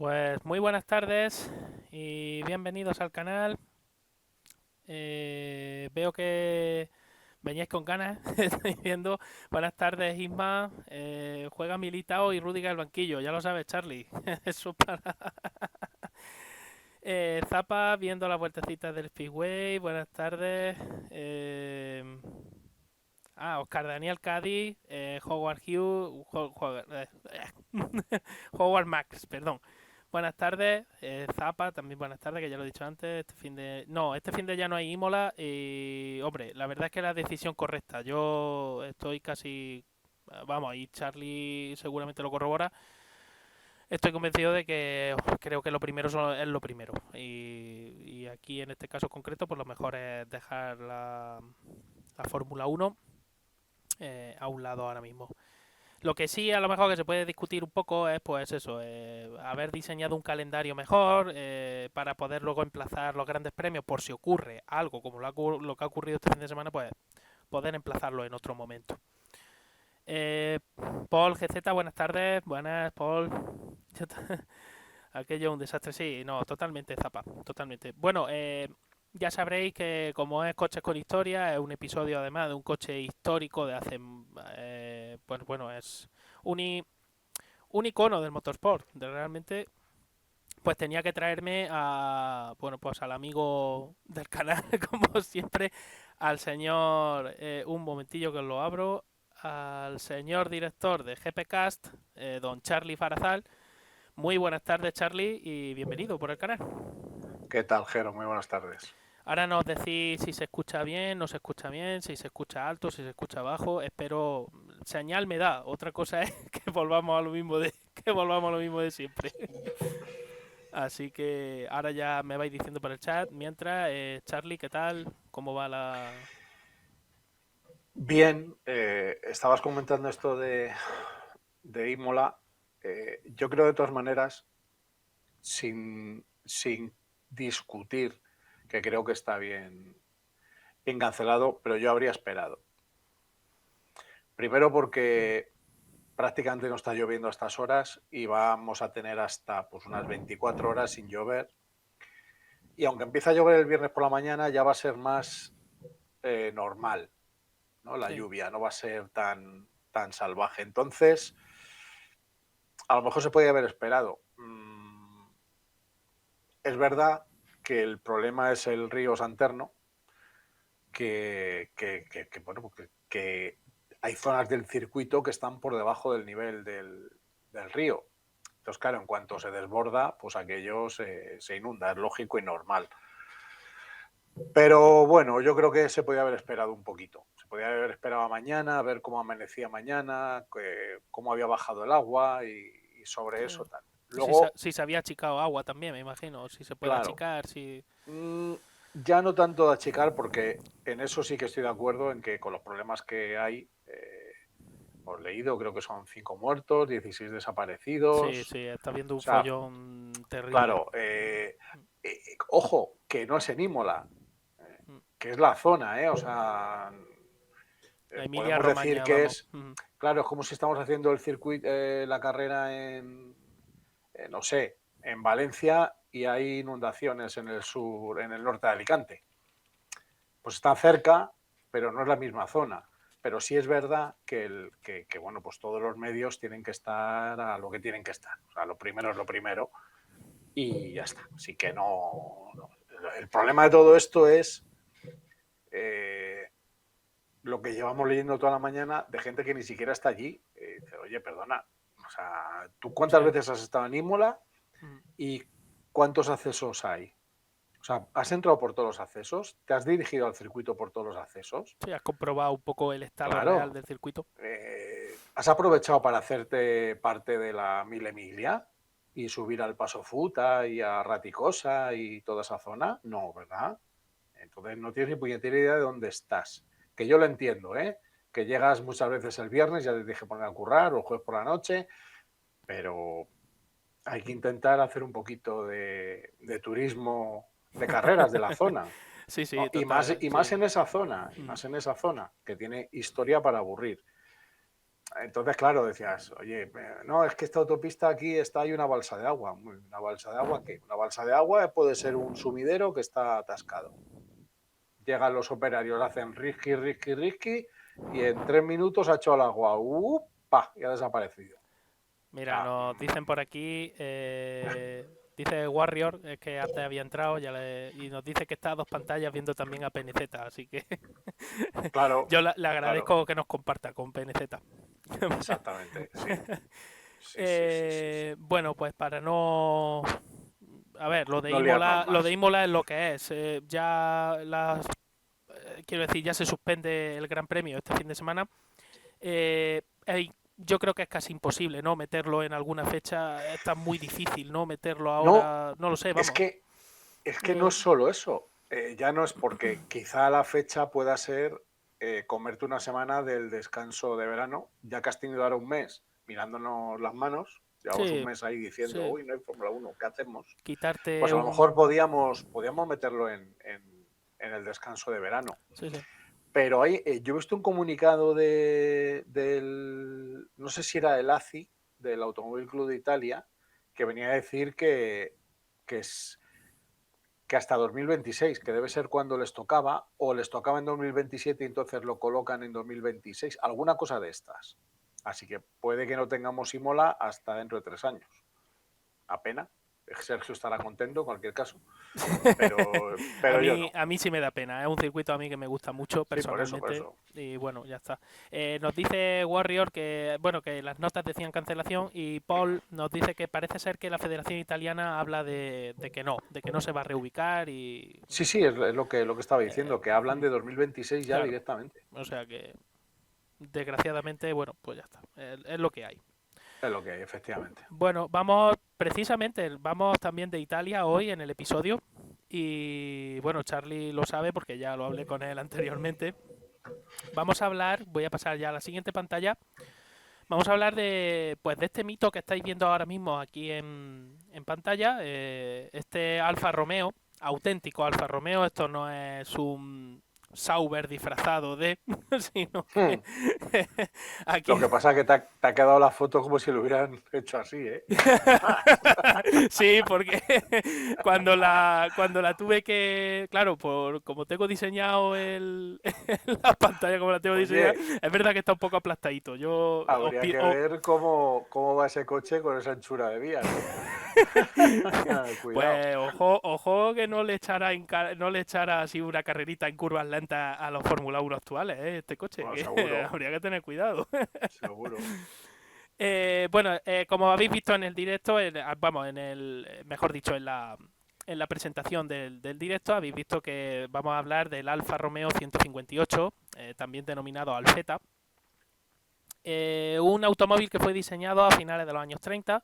Pues muy buenas tardes y bienvenidos al canal. Veo que veníais con ganas, estoy viendo. Buenas tardes, Isma. Juega Militao y Rudiger al banquillo, ya lo sabes, Charlie. Eso para... Zapa viendo las vueltecitas del Speedway. Buenas tardes. Eh, Oscar Daniel Cádiz, Howard Hughes, Howard Max, perdón. Buenas tardes, Zapa, también buenas tardes, que ya lo he dicho antes. Este fin de ya no hay Imola. Y, hombre, la verdad es que la decisión correcta. Yo estoy casi. Vamos, y Charlie seguramente lo corrobora. Estoy convencido de que creo que lo primero es lo primero. Y aquí en este caso concreto, pues lo mejor es dejar la Fórmula Uno a un lado ahora mismo. Lo que sí, a lo mejor que se puede discutir un poco es, pues eso, haber diseñado un calendario mejor para poder luego emplazar los grandes premios por si ocurre algo como lo que ha ocurrido este fin de semana, pues poder emplazarlo en otro momento. Eh, Paul GZ, buenas tardes. Buenas, Paul. Aquello es un desastre, sí, no, totalmente zapa, totalmente. Bueno, ya sabréis que como es Coches con Historia, es un episodio además de un coche histórico de hace, pues bueno, es un, un icono del motorsport, de realmente, pues tenía que traerme a, bueno, pues al amigo del canal, como siempre, al señor, un momentillo que os lo abro, al señor director de GPcast, don Charlie Farazal. Muy buenas tardes, Charlie, y bienvenido por el canal. ¿Qué tal, Jero? Muy buenas tardes. Ahora nos decís si se escucha bien, no se escucha bien, si se escucha alto, si se escucha bajo. Espero, señal me da. Otra cosa es que volvamos a lo mismo que volvamos a lo mismo de siempre. Así que ahora ya me vais diciendo por el chat. Mientras, Charlie, ¿qué tal? ¿Cómo va la...? Bien, estabas comentando esto de Imola. Yo creo de todas maneras, sin discutir, que creo que está bien cancelado, pero yo habría esperado. Primero porque prácticamente no está lloviendo a estas horas y vamos a tener hasta pues, unas 24 horas sin llover. Y aunque empiece a llover el viernes por la mañana, ya va a ser más normal, ¿no? La Sí, lluvia no va a ser tan salvaje. Entonces, a lo mejor se podía haber esperado. Es verdad que el problema es el río Santerno, bueno, que hay zonas del circuito que están por debajo del nivel del río. Entonces, claro, en cuanto se desborda, pues aquello se inunda, es lógico y normal. Pero bueno, yo creo que se podía haber esperado un poquito. Se podía haber esperado a mañana, a ver cómo amanecía mañana, cómo había bajado el agua y sobre sí. eso tal. Y si, Luego, si se había achicado agua también, me imagino. Si se puede claro, achicar, si... mm, ya no tanto de achicar, porque en eso sí que estoy de acuerdo, en que con los problemas que hay, hemos leído, creo que son 5 muertos, 16 Sí, desaparecidos. sí, está viendo O un sea, follón terrible. claro, ojo, que no es en Imola, Mm. que es la zona, o sea, La Emilia podemos decir Romagna, que vamos. es, claro, es como si estamos haciendo el circuito, la carrera no sé, en Valencia y hay inundaciones en el sur, en el norte de Alicante. Pues está cerca, pero no es la misma zona. Pero sí es verdad que bueno, pues todos los medios tienen que estar a lo que tienen que estar. O sea, lo primero es lo primero y ya está. Así que no. El problema de todo esto es eh, lo que llevamos leyendo toda la mañana de gente que ni siquiera está allí. Oye, perdona, o sea, ¿tú cuántas Sí. veces has estado en Imola Mm. y cuántos accesos hay? O sea, ¿has entrado por todos los accesos? ¿Te has dirigido al circuito por todos los accesos? Sí, has comprobado un poco el estado real Claro. del circuito. ¿Has aprovechado para hacerte parte de la Mille Miglia y subir al Paso Futa y a Raticosa y toda esa zona? No, ¿verdad? Entonces no tienes ni puñetera idea de dónde estás. Que yo lo entiendo, ¿eh? Que llegas muchas veces el viernes, ya te dije poner a currar, o el jueves por la noche, pero hay que intentar hacer un poquito de turismo de carreras de la zona. Sí, ¿No? sí, Y más sí. en esa zona, y Mm. más en esa zona, que tiene historia para aburrir. Entonces, claro, decías, oye, no, es que esta autopista aquí hay una balsa de agua. ¿Una balsa de agua qué? Una balsa de agua puede ser un sumidero que está atascado. Llegan los operarios, hacen risqui, risqui, risqui, y en 3 minutos ha hecho el agua. ¡Upa! Y ha desaparecido. Mira, Ah, nos dicen por aquí, dice Warrior, es que antes había entrado y nos dice que está a dos pantallas viendo también a PNZ, así que claro, yo le claro, agradezco que nos comparta con PNZ. exactamente, sí. Sí, sí, sí, sí, sí. Bueno, pues para no... A ver, No liarnos Lo de más. Imola es lo que es. Quiero decir, ya se suspende el Gran Premio este fin de semana. Yo creo que es casi imposible, ¿no? Meterlo en alguna fecha. Está muy difícil, ¿no? Meterlo No, ahora. No lo sé, es vamos. que, es que no Eh, es solo eso. Ya no es porque quizá la fecha pueda ser comerte una semana del descanso de verano, ya que has tenido ahora un mes mirándonos las manos, llevamos un sí, mes ahí diciendo, sí. uy, no hay Fórmula 1, ¿qué hacemos? Pues Quitarte a lo mejor un. podíamos meterlo en el descanso de verano. Sí, sí. Pero yo he visto un comunicado del, no sé si era el ACI, del Automóvil Club de Italia, que venía a decir que, es, que hasta 2026, que debe ser cuando les tocaba, o les tocaba en 2027 y entonces lo colocan en 2026, alguna cosa de estas. Así que puede que no tengamos Imola hasta dentro de 3 años. Apenas. Sergio estará contento en cualquier caso, pero yo no. A mí sí me da pena. Es un circuito a mí que me gusta mucho Sí, por eso, por personalmente. eso. Y bueno, ya está. Nos dice Warrior que, bueno, que las notas decían cancelación y Paul nos dice que parece ser que la Federación Italiana habla de que no se va a reubicar y... Sí, sí, es lo que estaba eh, diciendo, que hablan de 2026 ya claro, directamente. o sea que desgraciadamente, bueno, pues ya está. Es lo que hay. Es lo que hay, efectivamente. Bueno, vamos también de Italia hoy en el episodio. Y bueno, Charlie lo sabe porque ya lo hablé con él anteriormente. Vamos a hablar, voy a pasar ya a la siguiente pantalla. Vamos a hablar de este mito que estáis viendo ahora mismo aquí en pantalla. Este Alfa Romeo, auténtico Alfa Romeo, esto no es un Sauber disfrazado de, sino que Hmm. aquí Lo que pasa es que te ha quedado la foto como si lo hubieran hecho así, ¿eh? sí, porque cuando la tuve que, claro, como tengo diseñado la pantalla como la tengo diseñada, Oye, es verdad que está un poco aplastadito. habría que ver cómo va ese coche con esa anchura de vías, ¿eh? Cuidado. Pues ojo que no le echara así una carrerita en curvas lentas a los Fórmula 1 actuales, este coche, Bueno, que seguro, habría que tener cuidado. seguro. Bueno, como habéis visto en el directo, vamos, mejor dicho, en la presentación del directo, habéis visto que vamos a hablar del Alfa Romeo 158, también denominado Alfetta, un automóvil que fue diseñado a finales de los años 30,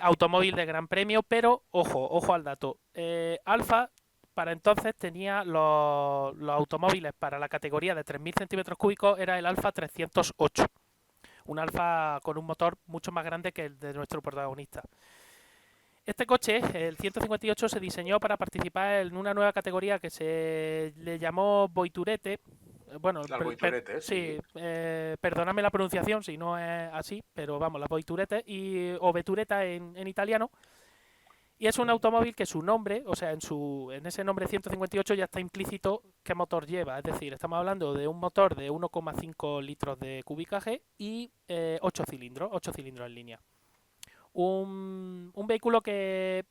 automóvil de gran premio, pero ojo al dato, Alfa para entonces tenía los automóviles para la categoría de 3.000 centímetros cúbicos, era el Alfa 308, un Alfa con un motor mucho más grande que el de nuestro protagonista. Este coche, el 158, se diseñó para participar en una nueva categoría que se le llamó Voiturete. Bueno, Las Voituretes, sí, sí. perdonadme la pronunciación si no es así, pero vamos, la Voiturete o Vetureta en italiano. Y es un automóvil que su nombre, o sea, en ese nombre 158 ya está implícito qué motor lleva. Es decir, estamos hablando de un motor de 1,5 litros de cubicaje y 8 cilindros en línea. Un vehículo que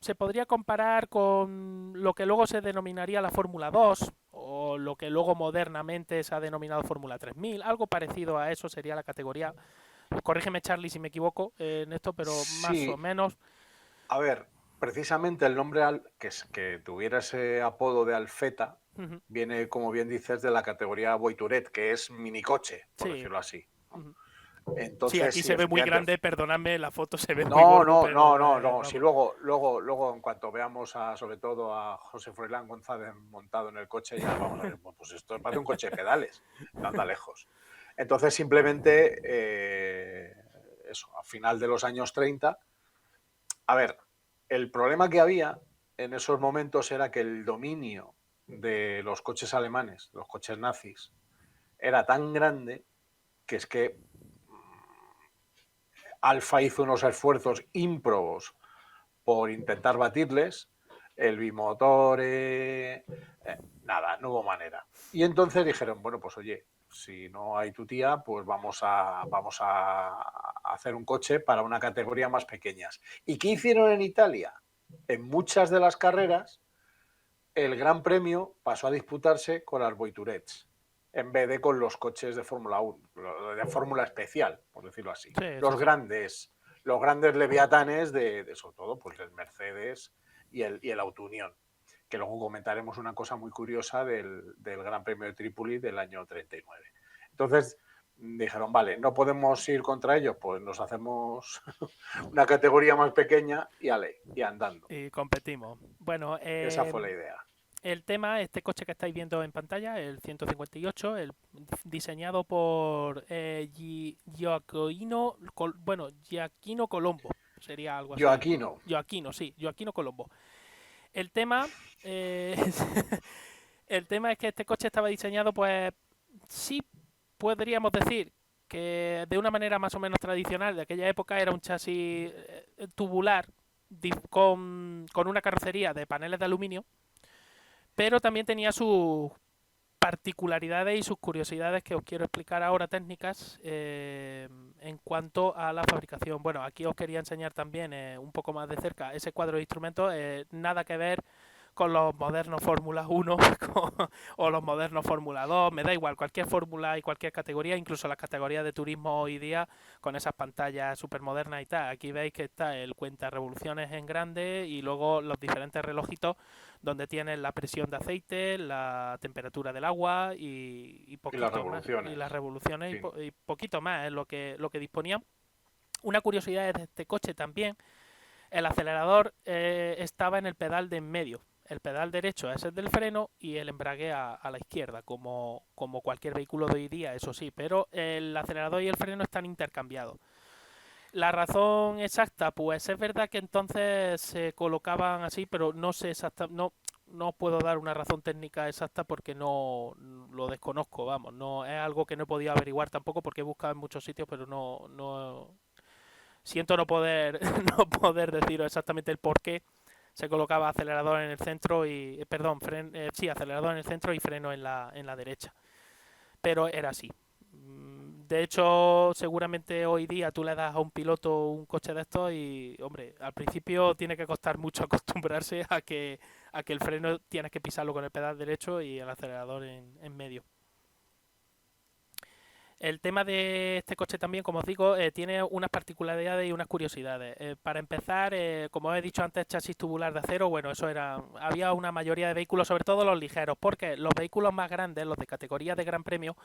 se podría comparar con lo que luego se denominaría la Fórmula 2 o lo que luego modernamente se ha denominado Fórmula 3000, algo parecido a eso sería la categoría. Corrígeme Charlie si me equivoco en esto, pero más o Sí, menos. a ver, precisamente el nombre que tuviera ese apodo de Alfeta viene, como bien dices, de la categoría Voituret, que es minicoche, por Sí. decirlo así. Sí, Entonces, aquí sí, se ve muy efectivamente. grande, perdonadme, la foto se ve muy No, gordo, no, no, pero no, no. Si vamos. luego, en cuanto veamos sobre todo a José Froilán González montado en el coche, ya vamos a ver, pues esto parece un coche de pedales, no anda lejos. Entonces, simplemente, eso, a final de los años 30, a ver, el problema que había en esos momentos era que el dominio de los coches alemanes, los coches nazis, era tan grande que es que Alfa hizo unos esfuerzos ímprobos por intentar batirles, el bimotor, nada, no hubo manera. Y entonces dijeron, bueno, pues oye, si no hay tu tía, pues vamos a hacer un coche para una categoría más pequeñas. ¿Y qué hicieron en Italia? En muchas de las carreras, el Gran Premio pasó a disputarse con las Voiturets, en vez de con los coches de Fórmula 1, de Fórmula especial, por decirlo así. Sí, sí, sí. Los grandes leviatanes sobre todo, pues el Mercedes y el Auto Unión, que luego comentaremos una cosa muy curiosa del Gran Premio de Trípoli del año 39. Entonces dijeron, vale, no podemos ir contra ellos, pues nos hacemos una categoría más pequeña y andando. Y competimos. Bueno, Esa fue la idea. el tema, este coche que estáis viendo en pantalla, el 158, diseñado por Gioacchino Colombo, sería algo así. Joaquino. Gioacchino Colombo. El tema, el tema es que este coche estaba diseñado, pues sí podríamos decir que de una manera más o menos tradicional de aquella época era un chasis tubular con una carrocería de paneles de aluminio, pero también tenía sus particularidades y sus curiosidades que os quiero explicar ahora técnicas en cuanto a la fabricación. Bueno, aquí os quería enseñar también un poco más de cerca ese cuadro de instrumentos, nada que ver con los modernos Fórmula 1 o los modernos Fórmula 2, me da igual, cualquier fórmula y cualquier categoría, incluso las categorías de turismo hoy día con esas pantallas súper modernas y tal. Aquí veis que está el cuenta revoluciones en grande y luego los diferentes relojitos donde tienes la presión de aceite, la temperatura del agua y Y las poquito más, y revoluciones. las revoluciones Sí. y poquito más es lo que disponía. Una curiosidad de este coche también, el acelerador estaba en el pedal de en medio. El pedal derecho es el del freno y el embrague a la izquierda, como cualquier vehículo de hoy día, eso sí, pero el acelerador y el freno están intercambiados. La razón exacta, pues es verdad que entonces se colocaban así, pero no sé no puedo dar una razón técnica exacta porque no lo desconozco, vamos, no es algo que no he podido averiguar tampoco porque he buscado en muchos sitios, pero no siento no poder no poder deciros exactamente el por qué se colocaba acelerador en el centro y perdón, sí, acelerador en el centro y freno en la derecha, pero era así. De hecho, seguramente hoy día tú le das a un piloto un coche de estos y, hombre, al principio tiene que costar mucho acostumbrarse a que el freno tienes que pisarlo con el pedal derecho y el acelerador en medio. El tema de este coche también, como os digo, tiene unas particularidades y unas curiosidades. Para empezar, como he dicho antes, chasis tubular de acero, bueno, eso era, había una mayoría de vehículos, sobre todo los ligeros, porque los vehículos más grandes, los de categoría de Gran Premio,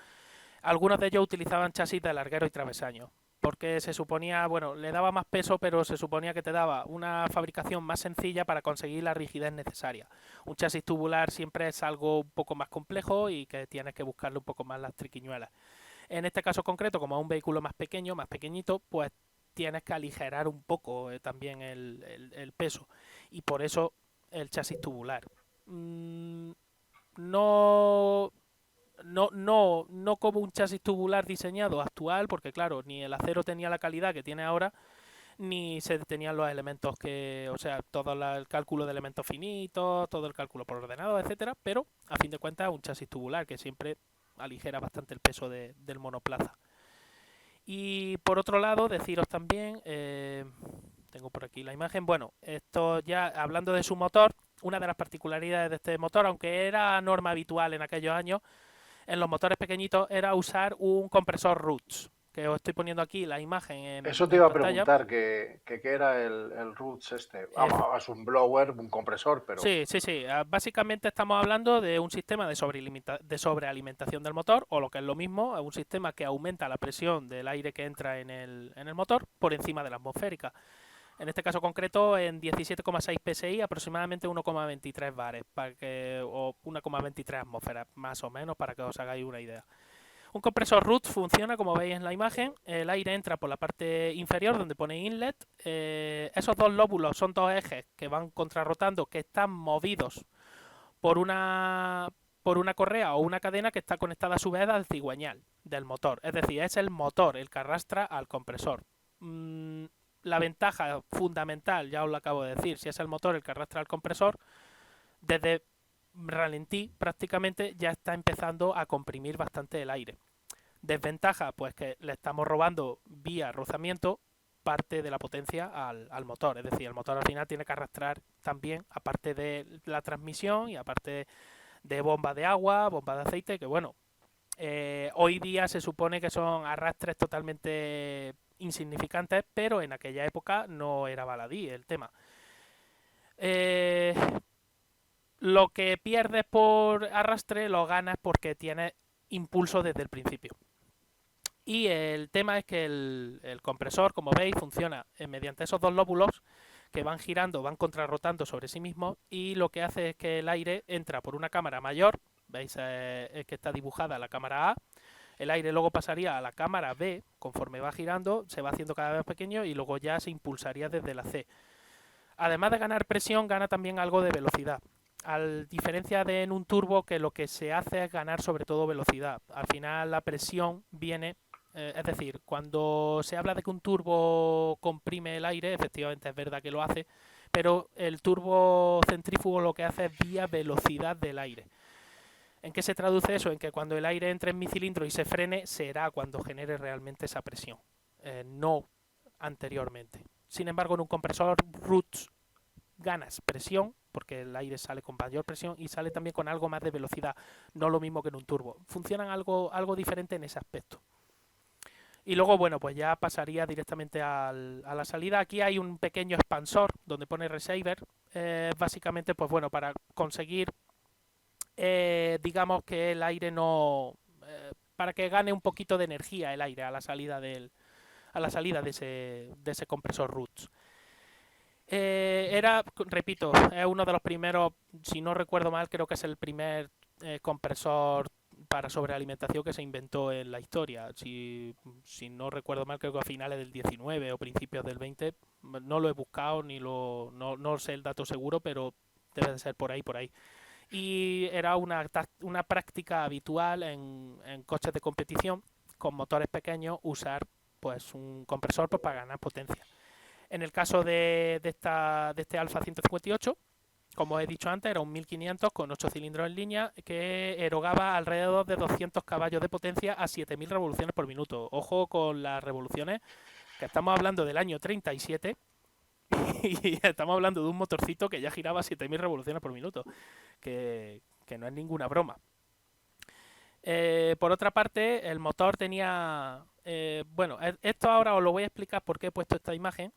algunos de ellos utilizaban chasis de larguero y travesaño, porque se suponía, bueno, le daba más peso, pero se suponía que te daba una fabricación más sencilla para conseguir la rigidez necesaria. Un chasis tubular siempre es algo un poco más complejo y que tienes que buscarle un poco más las triquiñuelas. En este caso concreto, como es un vehículo más pequeño, más pequeñito, pues tienes que aligerar un poco también el peso y por eso el chasis tubular. Mm, no no como un chasis tubular diseñado actual, porque claro, ni el acero tenía la calidad que tiene ahora, ni se tenían los elementos o sea, todo el cálculo de elementos finitos, todo el cálculo por ordenado, etcétera, pero a fin de cuentas un chasis tubular que siempre aligera bastante el peso del monoplaza. Y por otro lado, deciros también, tengo por aquí la imagen, bueno, esto ya hablando de su motor, una de las particularidades de este motor, aunque era norma habitual en aquellos años, en los motores pequeños era usar un compresor Roots, que os estoy poniendo aquí la imagen Eso te en iba a pantalla. preguntar, que era el Roots este. Vamos, es un blower, un compresor, pero Sí, sí, sí. Básicamente estamos hablando de un sistema de sobrealimentación del motor, o lo que es lo mismo, un sistema que aumenta la presión del aire que entra en el motor por encima de la atmosférica. En este caso concreto, en 17,6 psi, aproximadamente 1,23 bares, o 1,23 atmósferas, más o menos, para que os hagáis una idea. Un compresor root funciona como veis en la imagen, el aire entra por la parte inferior donde pone inlet, esos dos lóbulos son dos ejes que van contrarrotando, que están movidos por una por una correa o una cadena que está conectada a su vez al cigüeñal del motor. Es decir, es el motor el que arrastra al compresor. Mm, la ventaja fundamental, ya os lo acabo de decir, si es el motor el que arrastra al compresor, desde ralentí prácticamente ya está empezando a comprimir bastante el aire. Desventaja, pues que le estamos robando vía rozamiento parte de la potencia al motor. Es decir, el motor al final tiene que arrastrar también, aparte de la transmisión y aparte de bomba de agua, bomba de aceite, que bueno, hoy día se supone que son arrastres totalmente insignificantes, pero en aquella época no era baladí el tema. Eh, lo que pierdes por arrastre lo ganas porque tienes impulso desde el principio. Y el tema es que el compresor, como veis, funciona mediante esos dos lóbulos que van girando, van contrarrotando sobre sí mismos, y lo que hace es que el aire entra por una cámara mayor, veis que está dibujada la cámara A, el aire luego pasaría a la cámara B, conforme va girando, se va haciendo cada vez pequeño y luego ya se impulsaría desde la C. Además de ganar presión, gana también algo de velocidad. A diferencia de en un turbo, que lo que se hace es ganar sobre todo velocidad. Al final la presión viene, es decir, cuando se habla de que un turbo comprime el aire, efectivamente es verdad que lo hace, pero el turbo centrífugo lo que hace es vía velocidad del aire. ¿En qué se traduce eso? En que cuando el aire entre en mi cilindro y se frene, será cuando genere realmente esa presión, no anteriormente. Sin embargo, en un compresor Roots ganas presión, porque el aire sale con mayor presión y sale también con algo más de velocidad, no lo mismo que en un turbo. Funcionan algo diferente en ese aspecto. Y luego, bueno, pues ya pasaría directamente a la salida. Aquí hay un pequeño expansor donde pone receiver. Básicamente, pues bueno, para conseguir, digamos que el aire no... para que gane un poquito de energía el aire a la salida de ese compresor Roots. Repito, es uno de los primeros, si no recuerdo mal, creo que es el primer compresor para sobrealimentación que se inventó en la historia. Si no recuerdo mal, creo que a finales del 19 o principios del 20, no lo he buscado ni no sé el dato seguro, pero debe de ser por ahí, por ahí. Y era una práctica habitual en coches de competición con motores pequeños usar pues un compresor pues, para ganar potencia. En el caso de este Alfa 158, como he dicho antes, era un 1500 con 8 cilindros en línea que erogaba alrededor de 200 caballos de potencia a 7000 revoluciones por minuto. Ojo con las revoluciones, que estamos hablando del año 37 y estamos hablando de un motorcito que ya giraba a 7000 revoluciones por minuto, que no es ninguna broma. Por otra parte, el motor tenía... bueno, esto ahora os lo voy a explicar por qué he puesto esta imagen.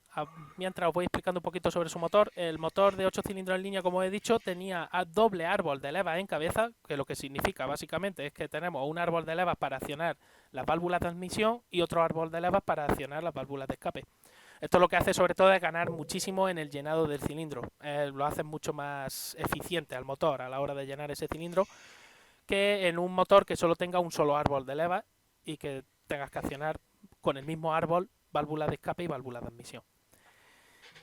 Mientras os voy explicando un poquito sobre su motor. El motor de 8 cilindros en línea, como he dicho, tenía doble árbol de levas en cabeza, que lo que significa básicamente es que tenemos un árbol de levas para accionar las válvulas de admisión y otro árbol de levas para accionar las válvulas de escape. Esto lo que hace sobre todo es ganar muchísimo en el llenado del cilindro. Lo hace mucho más eficiente al motor a la hora de llenar ese cilindro que en un motor que solo tenga un solo árbol de levas y que tengas que accionar con el mismo árbol válvula de escape y válvula de admisión.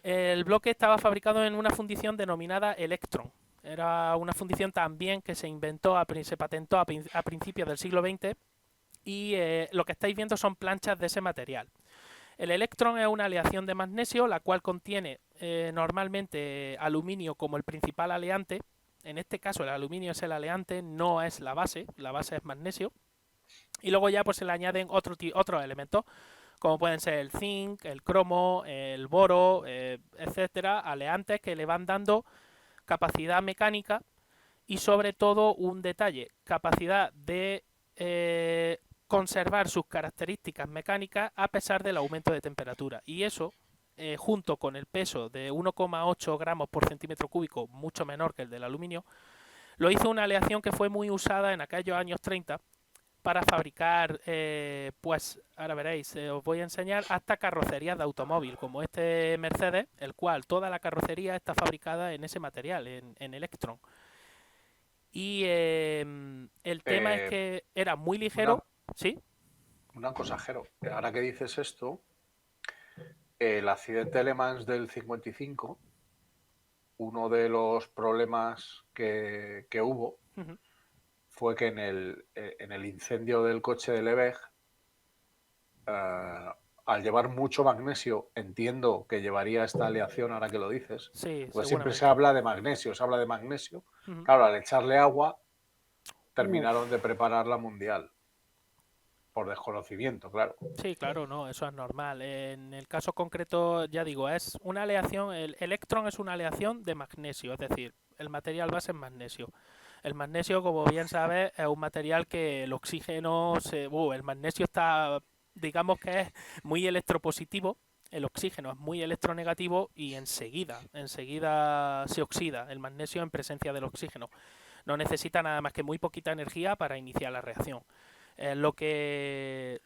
El bloque estaba fabricado en una fundición denominada Electron. Era una fundición también que se inventó, se patentó a principios del siglo XX y lo que estáis viendo son planchas de ese material. El Electron es una aleación de magnesio, la cual contiene normalmente aluminio como el principal aleante. En este caso el aluminio es el aleante, no es la base es magnesio. Y luego ya pues se le añaden otros elementos, como pueden ser el zinc, el cromo, el boro, etcétera, aleantes que le van dando capacidad mecánica y sobre todo un detalle, capacidad de conservar sus características mecánicas a pesar del aumento de temperatura. Y eso, junto con el peso de 1,8 gramos por centímetro cúbico, mucho menor que el del aluminio, lo hizo una aleación que fue muy usada en aquellos años 30 para fabricar, pues ahora veréis, os voy a enseñar hasta carrocerías de automóvil, como este Mercedes, el cual toda la carrocería está fabricada en ese material, en Electron. Y el tema es Eh, que era muy una, ligero, ¿sí? una cosa, Jero. Ahora que dices esto, el accidente de Le Mans del 55, uno de los problemas que hubo Uh -huh. fue que en el incendio del coche de Lebesgue, al llevar mucho magnesio, entiendo que llevaría esta aleación, ahora que lo dices, Sí, pues siempre se seguramente. habla de magnesio, se habla de magnesio. Ujú. Claro, al echarle agua, terminaron de Uf. preparar la mundial, por desconocimiento, claro. Sí, claro, no, eso es normal. En el caso concreto, ya digo, es una aleación, el electrón es una aleación de magnesio, es decir, el material base es magnesio. El magnesio, como bien sabes, es un material que el oxígeno el magnesio está, digamos que es muy electropositivo, el oxígeno es muy electronegativo y enseguida se oxida el magnesio en presencia del oxígeno. No necesita nada más que muy poquita energía para iniciar la reacción. Lo que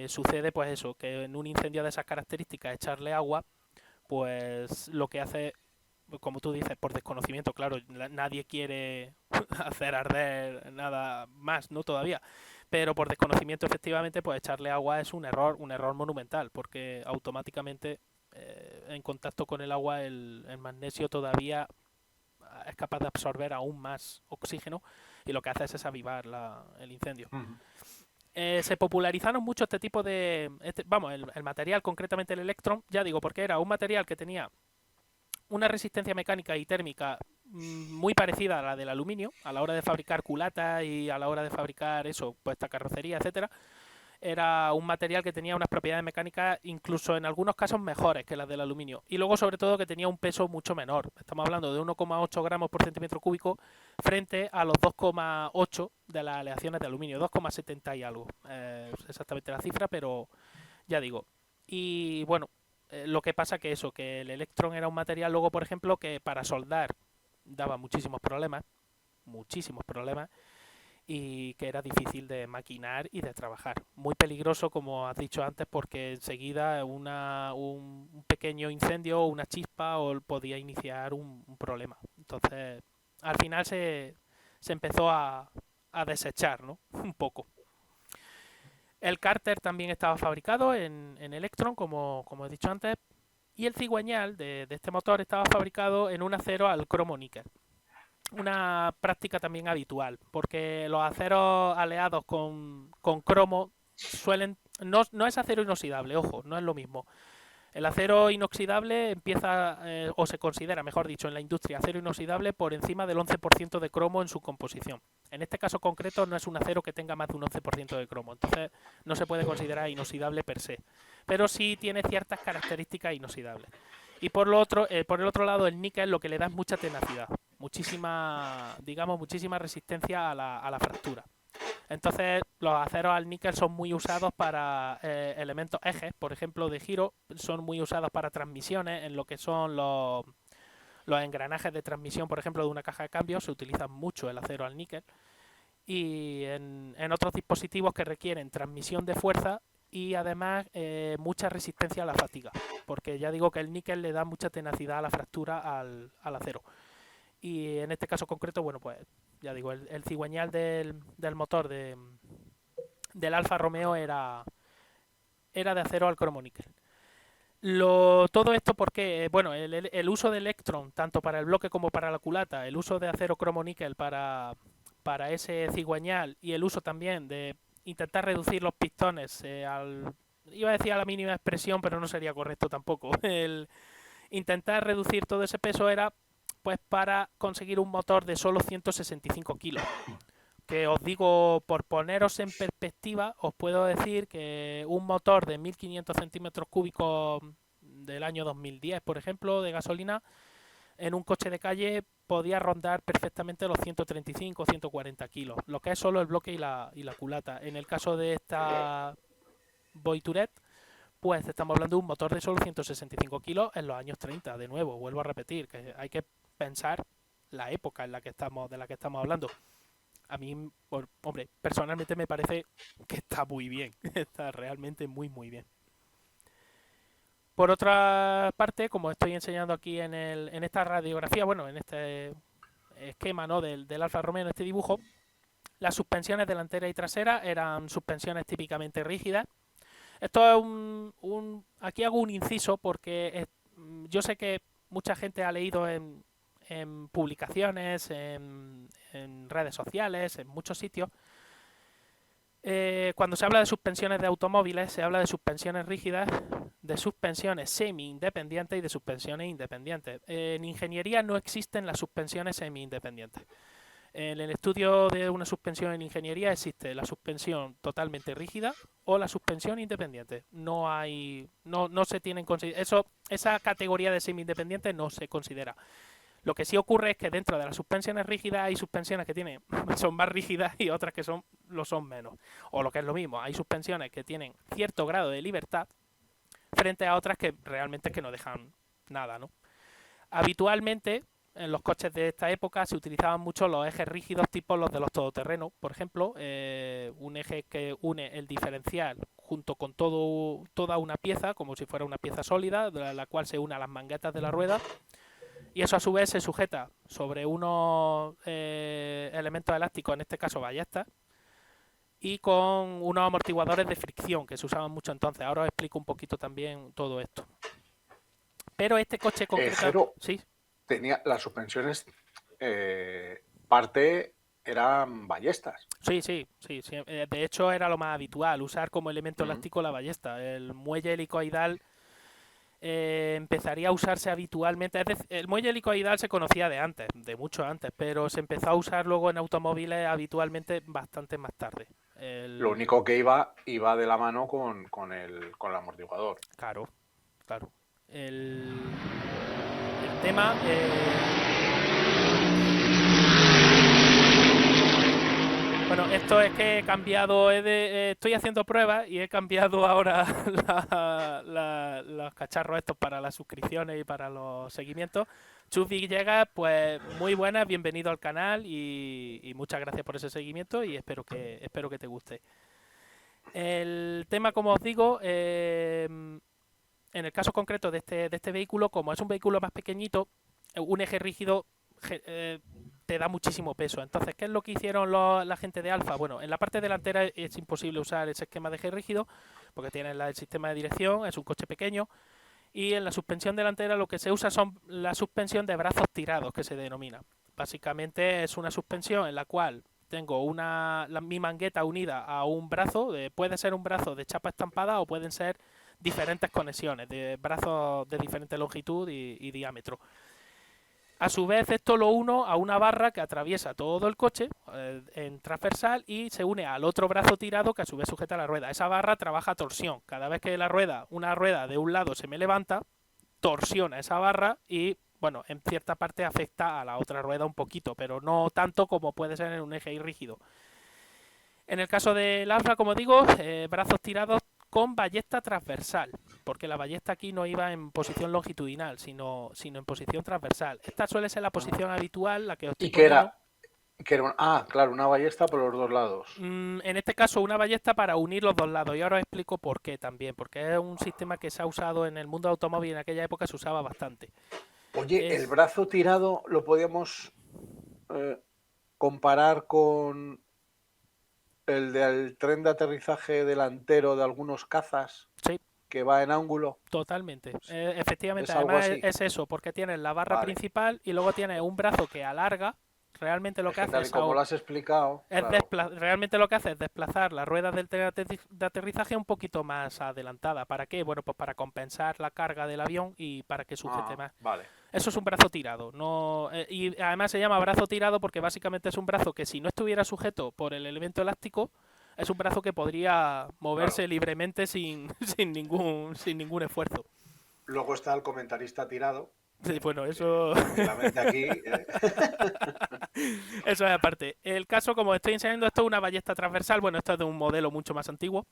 sucede, pues eso, que en un incendio de esas características, echarle agua, pues lo que hace, como tú dices, por desconocimiento, claro, nadie quiere hacer arder nada más, ¿no? Todavía. Pero por desconocimiento, efectivamente, pues echarle agua es un error monumental, porque automáticamente en contacto con el agua el magnesio todavía es capaz de absorber aún más oxígeno y lo que hace es avivar el incendio. Ujú. Se popularizaron mucho este tipo de... vamos, el material, concretamente el electrón, ya digo, porque era un material que tenía una resistencia mecánica y térmica muy parecida a la del aluminio, a la hora de fabricar culatas y a la hora de fabricar eso, pues esta carrocería, etcétera. Era un material que tenía unas propiedades mecánicas incluso en algunos casos mejores que las del aluminio. Y luego sobre todo que tenía un peso mucho menor. Estamos hablando de 1,8 gramos por centímetro cúbico frente a los 2,8 de las aleaciones de aluminio, 2,70 y algo. Exactamente la cifra, pero ya digo. Y bueno, lo que pasa que eso, que el electrón era un material luego, por ejemplo, que para soldar daba muchísimos problemas, y que era difícil de maquinar y de trabajar. Muy peligroso, como has dicho antes, porque enseguida un pequeño incendio o una chispa o podía iniciar un problema. Entonces, al final se empezó a desechar, ¿no? Un poco. El cárter también estaba fabricado en Electron, como he dicho antes, y el cigüeñal de este motor estaba fabricado en un acero al cromo níquel, una práctica también habitual, porque los aceros aleados con cromo suelen... No es acero inoxidable, ojo, no es lo mismo. El acero inoxidable empieza, o se considera, mejor dicho, en la industria acero inoxidable por encima del 11% de cromo en su composición. En este caso concreto no es un acero que tenga más de un 11% de cromo, entonces no se puede considerar inoxidable per se, pero sí tiene ciertas características inoxidables. Y por el otro lado, el níquel lo que le da es mucha tenacidad, muchísima resistencia a la fractura. Entonces, los aceros al níquel son muy usados para elementos ejes, por ejemplo, de giro, son muy usados para transmisiones, en lo que son los engranajes de transmisión, por ejemplo, de una caja de cambios, se utiliza mucho el acero al níquel, y en otros dispositivos que requieren transmisión de fuerza y además mucha resistencia a la fatiga, porque ya digo que el níquel le da mucha tenacidad a la fractura al acero. Y en este caso concreto, bueno, pues ya digo, el cigüeñal del motor del Alfa Romeo era de acero al cromoníquel. Todo esto porque, bueno, el uso de Electron, tanto para el bloque como para la culata, el uso de acero cromoníquel para ese cigüeñal y el uso también de intentar reducir los pistones iba a decir a la mínima expresión, pero no sería correcto tampoco. El intentar reducir todo ese peso era pues para conseguir un motor de solo 165 kilos. Que os digo, por poneros en perspectiva, os puedo decir que un motor de 1500 centímetros cúbicos del año 2010, por ejemplo, de gasolina, en un coche de calle podía rondar perfectamente los 135 o 140 kilos, lo que es solo el bloque y la culata. En el caso de esta Voituret, pues estamos hablando de un motor de solo 165 kilos en los años 30. De nuevo, vuelvo a repetir, que hay que pensar la época en la que de la que estamos hablando. A mí, hombre, personalmente me parece que está muy bien, está realmente muy, muy bien. Por otra parte, como estoy enseñando aquí en esta radiografía, bueno, en este esquema, ¿no?, del Alfa Romeo, en este dibujo, las suspensiones delantera y trasera eran suspensiones típicamente rígidas. Esto es aquí hago un inciso porque yo sé que mucha gente ha leído en publicaciones, en redes sociales, en muchos sitios, cuando se habla de suspensiones de automóviles, se habla de suspensiones rígidas, de suspensiones semi-independientes y de suspensiones independientes. En ingeniería no existen las suspensiones semi-independientes. En el estudio de una suspensión en ingeniería existe la suspensión totalmente rígida o la suspensión independiente. No se tienen esa categoría de semi-independiente no se considera. Lo que sí ocurre es que dentro de las suspensiones rígidas hay suspensiones que son más rígidas y otras que lo son menos. O lo que es lo mismo, hay suspensiones que tienen cierto grado de libertad frente a otras que realmente es que no dejan nada, ¿no? Habitualmente, en los coches de esta época se utilizaban mucho los ejes rígidos tipo los de los todoterrenos, por ejemplo, un eje que une el diferencial junto con toda una pieza, como si fuera una pieza sólida, de la cual se une a las manguetas de la rueda, y eso a su vez se sujeta sobre unos elementos elásticos, en este caso ballestas, y con unos amortiguadores de fricción que se usaban mucho entonces. Ahora os explico un poquito también todo esto. Pero este coche concreto, Jero, sí, tenía las suspensiones, parte eran ballestas. sí, sí, sí, sí. De hecho era lo más habitual, usar como elemento Mm. elástico la ballesta. El muelle helicoidal empezaría a usarse habitualmente. Es decir, el muelle helicoidal se conocía de antes, de mucho antes, pero se empezó a usar luego en automóviles habitualmente bastante más tarde. Lo único que iba de la mano con el amortiguador. Claro, claro. El tema... Bueno, esto es que he cambiado, estoy haciendo pruebas y he cambiado ahora los cacharros estos para las suscripciones y para los seguimientos. Chus Villegas, pues muy buenas, bienvenido al canal y muchas gracias por ese seguimiento y espero que te guste. El tema, como os digo, en el caso concreto de este vehículo, como es un vehículo más pequeñito, un eje rígido te da muchísimo peso. Entonces, ¿qué es lo que hicieron la gente de Alfa? Bueno, en la parte delantera es imposible usar ese esquema de eje rígido porque tienen el sistema de dirección, es un coche pequeño. Y en la suspensión delantera lo que se usa son la suspensión de brazos tirados, que se denomina. Básicamente es una suspensión en la cual tengo mi mangueta unida a un brazo, puede ser un brazo de chapa estampada o pueden ser diferentes conexiones de brazos de diferente longitud y diámetro. A su vez esto lo uno a una barra que atraviesa todo el coche en transversal y se une al otro brazo tirado que a su vez sujeta la rueda. Esa barra trabaja a torsión. Cada vez que una rueda de un lado se me levanta, torsiona esa barra y, bueno, en cierta parte afecta a la otra rueda un poquito, pero no tanto como puede ser en un eje rígido. En el caso del Alfa, como digo, brazos tirados con ballesta transversal, porque la ballesta aquí no iba en posición longitudinal, sino en posición transversal. Esta suele ser la posición habitual, la que os estoy ¿Y qué poniendo. era? Claro, una ballesta por los dos lados. En este caso, una ballesta para unir los dos lados. Y ahora os explico por qué también, porque es un sistema que se ha usado en el mundo automóvil, en aquella época se usaba bastante. Oye, el brazo tirado lo podíamos comparar con el del tren de aterrizaje delantero de algunos cazas, Sí, que va en ángulo. totalmente. Efectivamente, Es algo además así. es eso, porque tienes la barra Vale. principal y luego tienes un brazo que alarga. Realmente lo Es que que hace tal y es como lo has explicado, claro. realmente lo que hace es desplazar la rueda del tren de aterrizaje un poquito más adelantada. ¿Para qué? Bueno, pues para compensar la carga del avión y para que sujete más. Vale. Eso es un brazo tirado. No, y además se llama brazo tirado porque básicamente es un brazo que si no estuviera sujeto por el elemento elástico, es un brazo que podría moverse Claro. libremente sin ningún esfuerzo. Luego está el comentarista tirado, Sí, bueno, que eso... tranquilamente aquí. Eso es aparte. El caso, como estoy enseñando, esto es una ballesta transversal. Bueno, esto es de un modelo mucho más antiguo.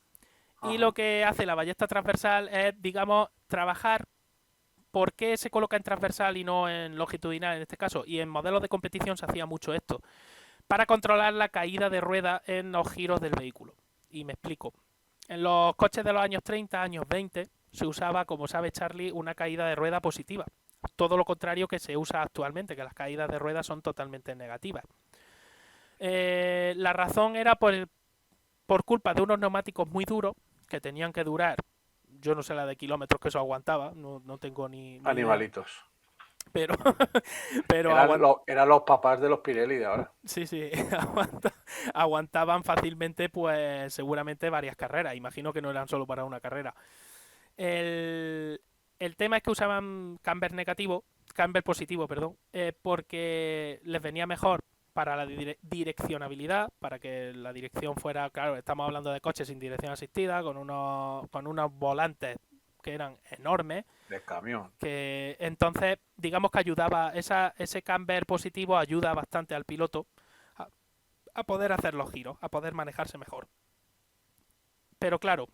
Y lo Ajá. que hace la ballesta transversal es, digamos, trabajar por qué se coloca en transversal y no en longitudinal en este caso. Y en modelos de competición se hacía mucho esto. Para controlar la caída de rueda en los giros del vehículo. Y me explico. En los coches de los años 30, años 20, se usaba, como sabe Charlie, una caída de rueda positiva. Todo lo contrario que se usa actualmente, que las caídas de ruedas son totalmente negativas. La razón era por culpa de unos neumáticos muy duros que tenían que durar, yo no sé la de kilómetros que eso aguantaba, no tengo ni idea. Animalitos. pero, pero Eran los papás de los Pirelli de ahora. sí, sí, aguantaban fácilmente, pues seguramente varias carreras. Imagino que no eran solo para una carrera. El, el tema es que usaban camber positivo, perdón, porque les venía mejor para la direccionabilidad, para que la dirección fuera, claro, estamos hablando de coches sin dirección asistida, con unos volantes que eran enormes, De camión. que entonces digamos que ese camber positivo ayuda bastante al piloto a, a poder hacer los giros, a poder manejarse mejor. Pero claro,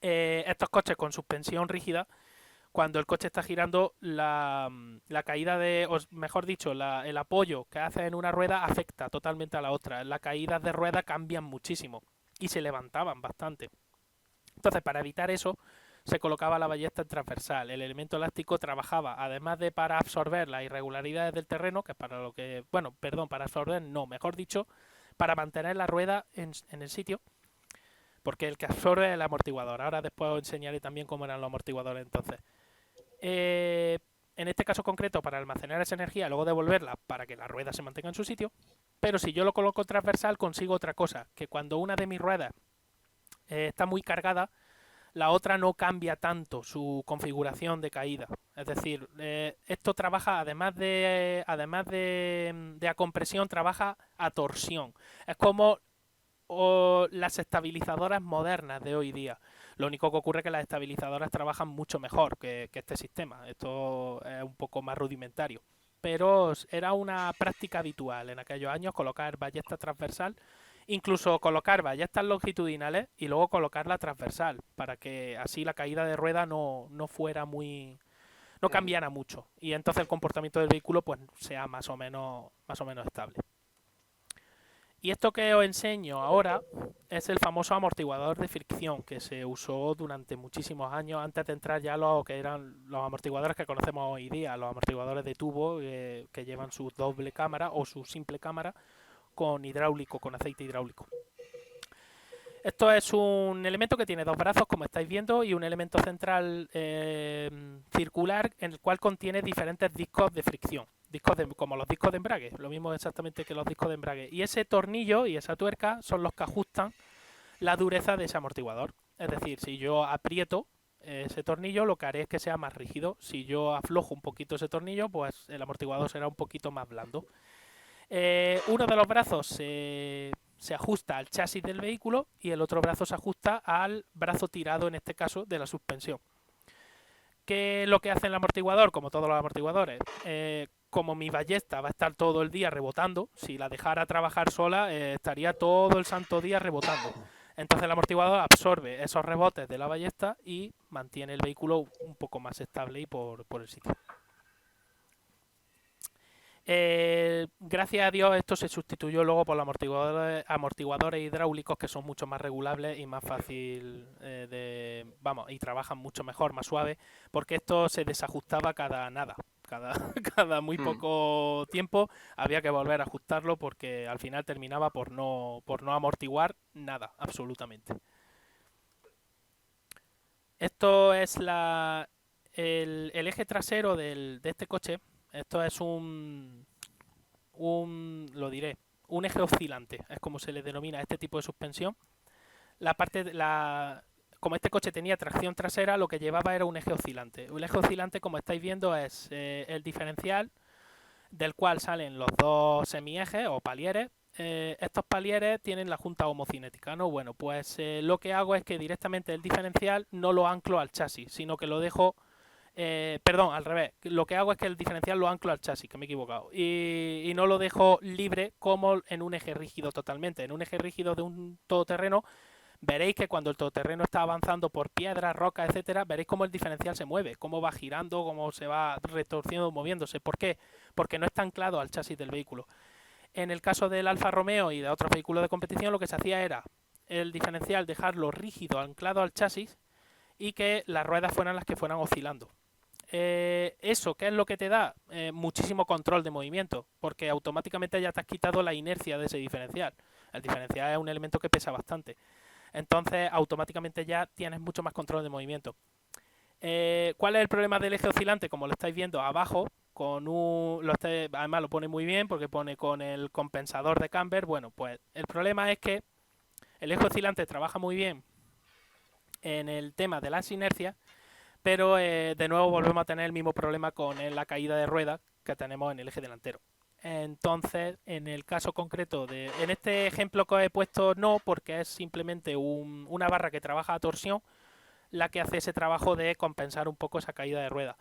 estos coches con suspensión rígida, cuando el coche está girando, la caída o mejor dicho, el apoyo que hace en una rueda afecta totalmente a la otra. Las caídas de rueda cambian muchísimo y se levantaban bastante. Entonces, para evitar eso, se colocaba la ballesta en transversal. El elemento elástico trabajaba, además de para absorber las irregularidades del terreno, que es para lo que, bueno, perdón, para absorber, no, mejor dicho, para mantener la rueda en el sitio, porque el que absorbe es el amortiguador. Ahora después os enseñaré también cómo eran los amortiguadores entonces. Eh, en este caso concreto, para almacenar esa energía y luego devolverla para que la rueda se mantenga en su sitio. Pero si yo lo coloco transversal, consigo otra cosa, que cuando una de mis ruedas está muy cargada, la otra no cambia tanto su configuración de caída. Es decir, esto trabaja, además de a compresión, trabaja a torsión. Es como las estabilizadoras modernas de hoy día. Lo único que ocurre es que las estabilizadoras trabajan mucho mejor que este sistema. Esto es un poco más rudimentario. Pero era una práctica habitual en aquellos años colocar ballesta transversal, incluso colocar ballestas longitudinales y luego colocarla transversal, para que así la caída de rueda no fuera no cambiara mucho. Y entonces el comportamiento del vehículo pues sea más o menos estable. Y esto que os enseño ahora es el famoso amortiguador de fricción que se usó durante muchísimos años antes de entrar ya a lo que eran los amortiguadores que conocemos hoy día, los amortiguadores de tubo que llevan su doble cámara o su simple cámara con hidráulico, con aceite hidráulico. Esto es un elemento que tiene dos brazos, como estáis viendo, y un elemento central circular en el cual contiene diferentes discos de fricción, como los discos de embrague, lo mismo exactamente que los discos de embrague. Y ese tornillo y esa tuerca son los que ajustan la dureza de ese amortiguador. Es decir, si yo aprieto ese tornillo, lo que haré es que sea más rígido. Si yo aflojo un poquito ese tornillo, pues el amortiguador será un poquito más blando. Uno de los brazos se ajusta al chasis del vehículo y el otro brazo se ajusta al brazo tirado, en este caso, de la suspensión. ¿Qué es lo que hace el amortiguador? Como todos los amortiguadores. Como mi ballesta va a estar todo el día rebotando, si la dejara trabajar sola, estaría todo el santo día rebotando. Entonces el amortiguador absorbe esos rebotes de la ballesta y mantiene el vehículo un poco más estable y por el sitio. Gracias a Dios esto se sustituyó luego por los amortiguadores hidráulicos que son mucho más regulables y más fácil y trabajan mucho mejor, más suave, porque esto se desajustaba cada nada, cada muy poco tiempo había que volver a ajustarlo porque al final terminaba por no amortiguar nada, absolutamente. Esto es el eje trasero de este coche. Esto es lo diré, un eje oscilante, es como se le denomina a este tipo de suspensión. Como este coche tenía tracción trasera, lo que llevaba era un eje oscilante. Un eje oscilante, como estáis viendo, es el diferencial del cual salen los dos semiejes o palieres. Estos palieres tienen la junta homocinética, ¿no? Bueno, pues lo que hago es que directamente el diferencial no lo anclo al chasis, sino que lo dejo perdón, al revés. Lo que hago es que el diferencial lo anclo al chasis, que me he equivocado. Y no lo dejo libre como en un eje rígido totalmente. En un eje rígido de un todoterreno, veréis que cuando el todoterreno está avanzando por piedras, rocas, etcétera, veréis cómo el diferencial se mueve, cómo va girando, cómo se va retorciendo, moviéndose. ¿Por qué? Porque no está anclado al chasis del vehículo. En el caso del Alfa Romeo y de otros vehículos de competición, lo que se hacía era el diferencial dejarlo rígido, anclado al chasis, y que las ruedas fueran las que fueran oscilando. Eso, ¿qué es lo que te da? Muchísimo control de movimiento, porque automáticamente ya te has quitado la inercia de ese diferencial. El diferencial es un elemento que pesa bastante. Entonces, automáticamente ya tienes mucho más control de movimiento. ¿Cuál es el problema del eje oscilante? Como lo estáis viendo abajo, además lo pone muy bien porque pone con el compensador de camber. Bueno, pues el problema es que el eje oscilante trabaja muy bien en el tema de las inercias, pero de nuevo volvemos a tener el mismo problema con la caída de ruedas que tenemos en el eje delantero. Entonces, en el caso concreto en este ejemplo que os he puesto no, porque es simplemente una barra que trabaja a torsión la que hace ese trabajo de compensar un poco esa caída de rueda.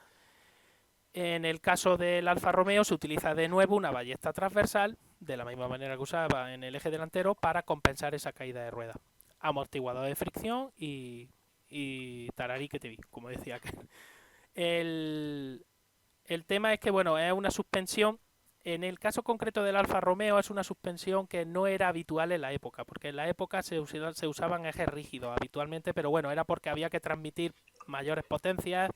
En el caso del Alfa Romeo se utiliza de nuevo una ballesta transversal, de la misma manera que usaba en el eje delantero, para compensar esa caída de rueda. Amortiguador de fricción y tararí que te vi, como decía aquel. El, el tema es que, bueno, es una suspensión. En el caso concreto del Alfa Romeo es una suspensión que no era habitual en la época, porque en la época se usaban ejes rígidos habitualmente, pero bueno, era porque había que transmitir mayores potencias.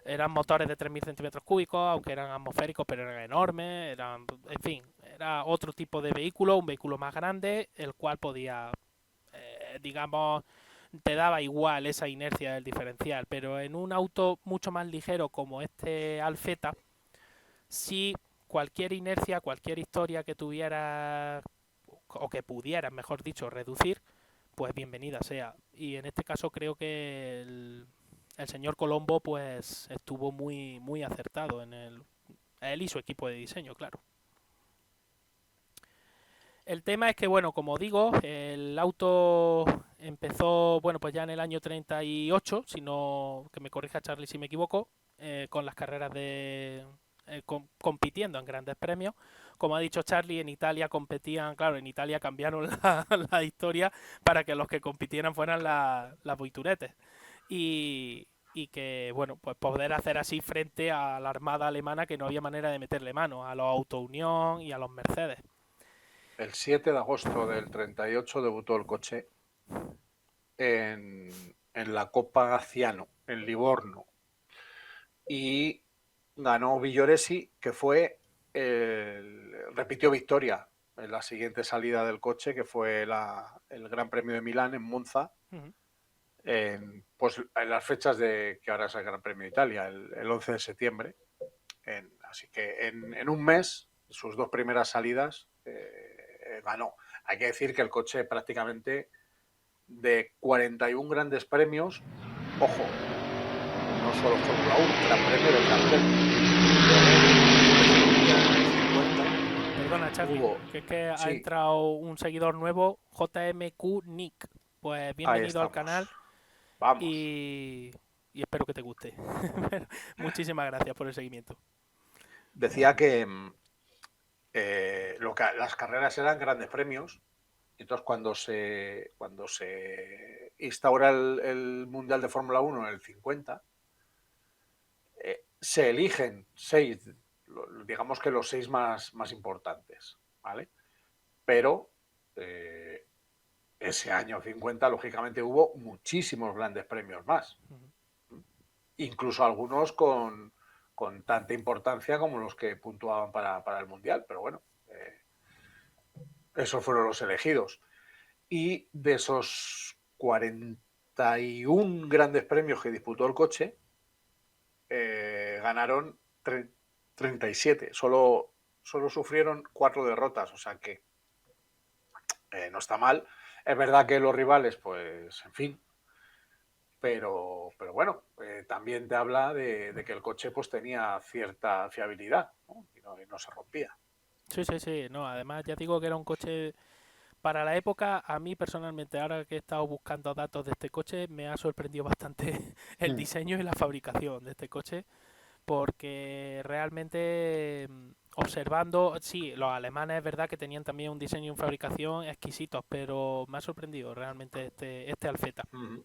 Eran motores de 3.000 centímetros cúbicos, aunque eran atmosféricos, pero eran enormes. En fin, era otro tipo de vehículo, un vehículo más grande, el cual podía, digamos, te daba igual esa inercia del diferencial. Pero en un auto mucho más ligero como este Alfetta, si cualquier inercia, cualquier historia que tuviera, o que pudieras, mejor dicho, reducir, pues bienvenida sea. Y en este caso creo que el señor Colombo pues estuvo muy acertado en él y su equipo de diseño, claro. El tema es que, bueno, como digo, el auto empezó, bueno, pues ya en el año 38, si no, que me corrija Charlie si me equivoco, con las carreras compitiendo en grandes premios. Como ha dicho Charlie, en Italia competían, claro, en Italia cambiaron la historia para que los que compitieran fueran las Voituretes. Y que, bueno, pues poder hacer así frente a la armada alemana, que no había manera de meterle mano, a los Auto Unión y a los Mercedes. El 7 de agosto del 38 debutó el coche en la Copa Ciano, en Livorno. Y ganó Villoresi, que repitió victoria en la siguiente salida del coche, que fue el Gran Premio de Milán en Monza, Ujú. pues en las fechas de que ahora es el Gran Premio de Italia, el 11 de septiembre. Así que en un mes, sus dos primeras salidas, ganó. Hay que decir que el coche prácticamente de 41 grandes premios, ojo, no solo Fórmula 1, Gran Premio de Gran Premio. Perdona, Charlie, Hubo, que es que ha sí, entrado un seguidor nuevo, JMQ Nick. Pues ahí bienvenido al canal estamos. Vamos. y, y espero que te guste. Muchísimas gracias por el seguimiento. Decía que las carreras eran grandes premios. Entonces, cuando se instaura el Mundial de Fórmula 1 en el 50, se eligen digamos que los seis más importantes, ¿vale? Pero ese año 50, lógicamente, hubo muchísimos grandes premios más. Incluso algunos con tanta importancia como los que puntuaban para el Mundial. Pero bueno, esos fueron los elegidos. Y de esos 41 grandes premios que disputó el coche, ganaron 37. Solo sufrieron 4 derrotas, o sea que no está mal. Es verdad que los rivales, pues, en fin, pero bueno, también te habla de que el coche pues tenía cierta fiabilidad, ¿no? Y no se rompía. Sí, sí, sí. No, además ya digo que era un coche para la época. A mí personalmente, ahora que he estado buscando datos de este coche, me ha sorprendido bastante el Mm. diseño y la fabricación de este coche, porque realmente observando, sí, los alemanes es verdad que tenían también un diseño y una fabricación exquisitos, pero me ha sorprendido realmente este Alfetta. Mm.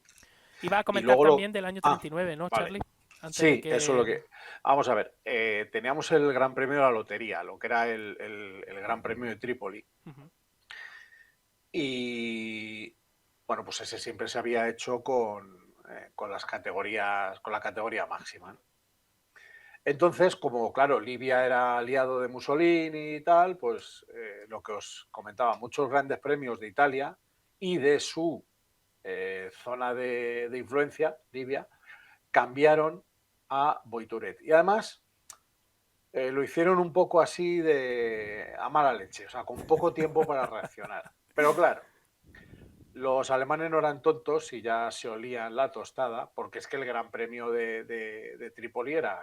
Iba a Y comentar luego también del año Ah, 39, ¿no, vale. Charlie? Antes de Sí, eso es lo que... que... Vamos a ver, teníamos el Gran Premio de la Lotería, lo que era el Gran Premio de Trípoli. Ujú, Y bueno, pues ese siempre se había hecho con las categorías, con la categoría máxima, ¿no? Entonces, como claro, Libia era aliado de Mussolini y tal, pues lo que os comentaba, muchos grandes premios de Italia y de su zona de influencia, Libia, cambiaron a Voituret. Y además, lo hicieron un poco así a mala leche, o sea, con poco tiempo para reaccionar. Pero claro, los alemanes no eran tontos y ya se olían la tostada, porque es que el Gran Premio de Trípoli era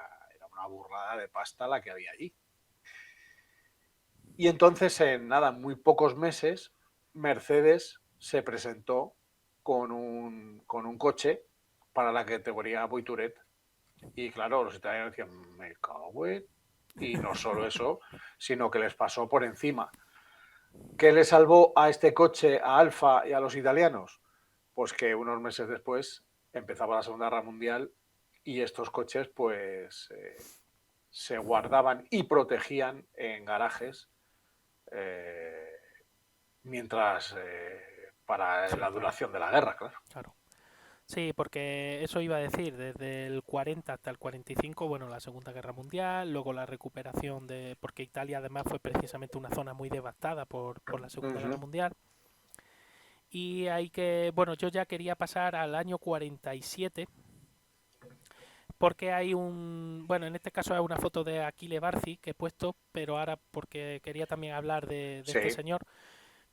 una burrada de pasta la que había allí. Y entonces, en nada, muy pocos meses, Mercedes se presentó con un coche para la categoría Voituret. Y claro, los italianos decían, me cago en... Y no solo eso, sino que les pasó por encima. ¿Qué le salvó a este coche, a Alfa y a los italianos? Pues que unos meses después empezaba la Segunda Guerra Mundial y estos coches pues se guardaban y protegían en garajes eh, mientras para Sí, la claro, duración de la guerra, claro. claro. Sí, porque eso iba a decir, desde el 40 hasta el 45, bueno, la Segunda Guerra Mundial, luego la recuperación de, porque Italia además fue precisamente una zona muy devastada por la Segunda Guerra Uh-huh. Mundial. Y hay que, bueno, yo ya quería pasar al año 47, porque hay un, bueno, en este caso es una foto de Achille Barzi que he puesto, pero ahora porque quería también hablar de este Sí, señor,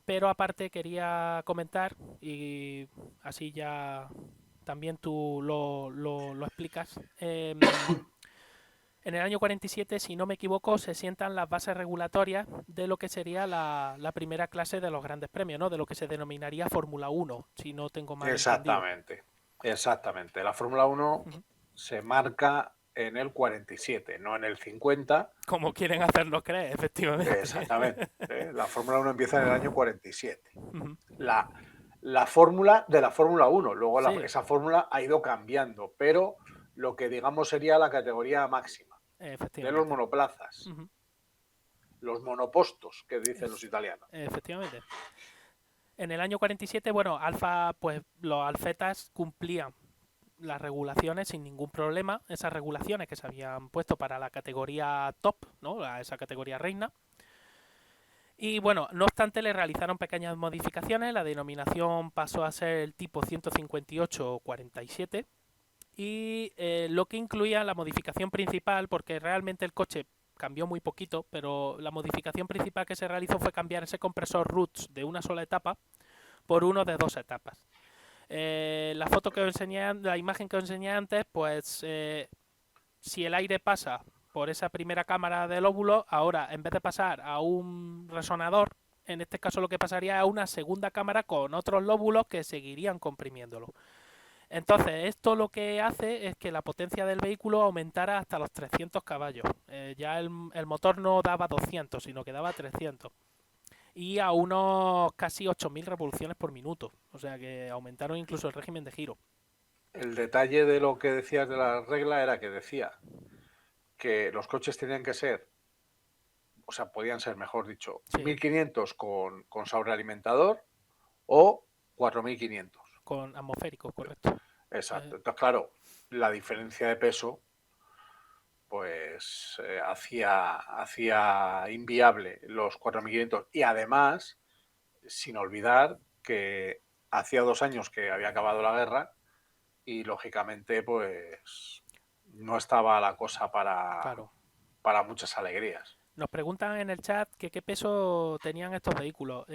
pero aparte quería comentar, y así ya también tú lo explicas. En el año 47, si no me equivoco, se sientan las bases regulatorias de lo que sería la primera clase de los grandes premios, ¿no? De lo que se denominaría Fórmula 1, si no tengo mal entendido. exactamente. Exactamente. La Fórmula 1 Ujú. se marca en el 47, no en el 50. Como quieren hacernos creer, efectivamente. Exactamente. La Fórmula 1 empieza en el año 47. Ujú. La, la fórmula de la Fórmula 1. Luego Sí, esa fórmula ha ido cambiando, pero lo que digamos sería la categoría máxima de los efectivamente. monoplazas, Ujú. los monopostos, que dicen los Es- italianos. efectivamente. En el año 47, bueno, Alfa, pues los alfetas cumplían las regulaciones sin ningún problema, esas regulaciones que se habían puesto para la categoría top, ¿no? Esa categoría reina. Y bueno, no obstante, le realizaron pequeñas modificaciones, la denominación pasó a ser el tipo 158-47 y lo que incluía la modificación principal, porque realmente el coche cambió muy poquito, pero la modificación principal que se realizó fue cambiar ese compresor Roots de una sola etapa por uno de dos etapas. La foto que os enseñé, la imagen que os enseñé antes, pues si el aire pasa por esa primera cámara del óvulo, ahora en vez de pasar a un resonador, en este caso lo que pasaría es a una segunda cámara con otros lóbulos que seguirían comprimiéndolo. Entonces, esto lo que hace es que la potencia del vehículo aumentara hasta los 300 caballos. Ya el motor no daba 200, sino que daba 300. Y a unos casi 8.000 revoluciones por minuto. O sea que aumentaron incluso el régimen de giro. El detalle de lo que decías de la regla era que decía que los coches tenían que ser, o sea, podían ser, mejor dicho, Sí, 1500 con sobrealimentador o 4500. con atmosférico, correcto. Exacto. Eh, Entonces, claro, la diferencia de peso pues hacía inviable los 4500 y además, sin olvidar que hacía 2 años que había acabado la guerra y lógicamente pues no estaba la cosa claro. para muchas alegrías. Nos preguntan en el chat que qué peso tenían estos vehículos.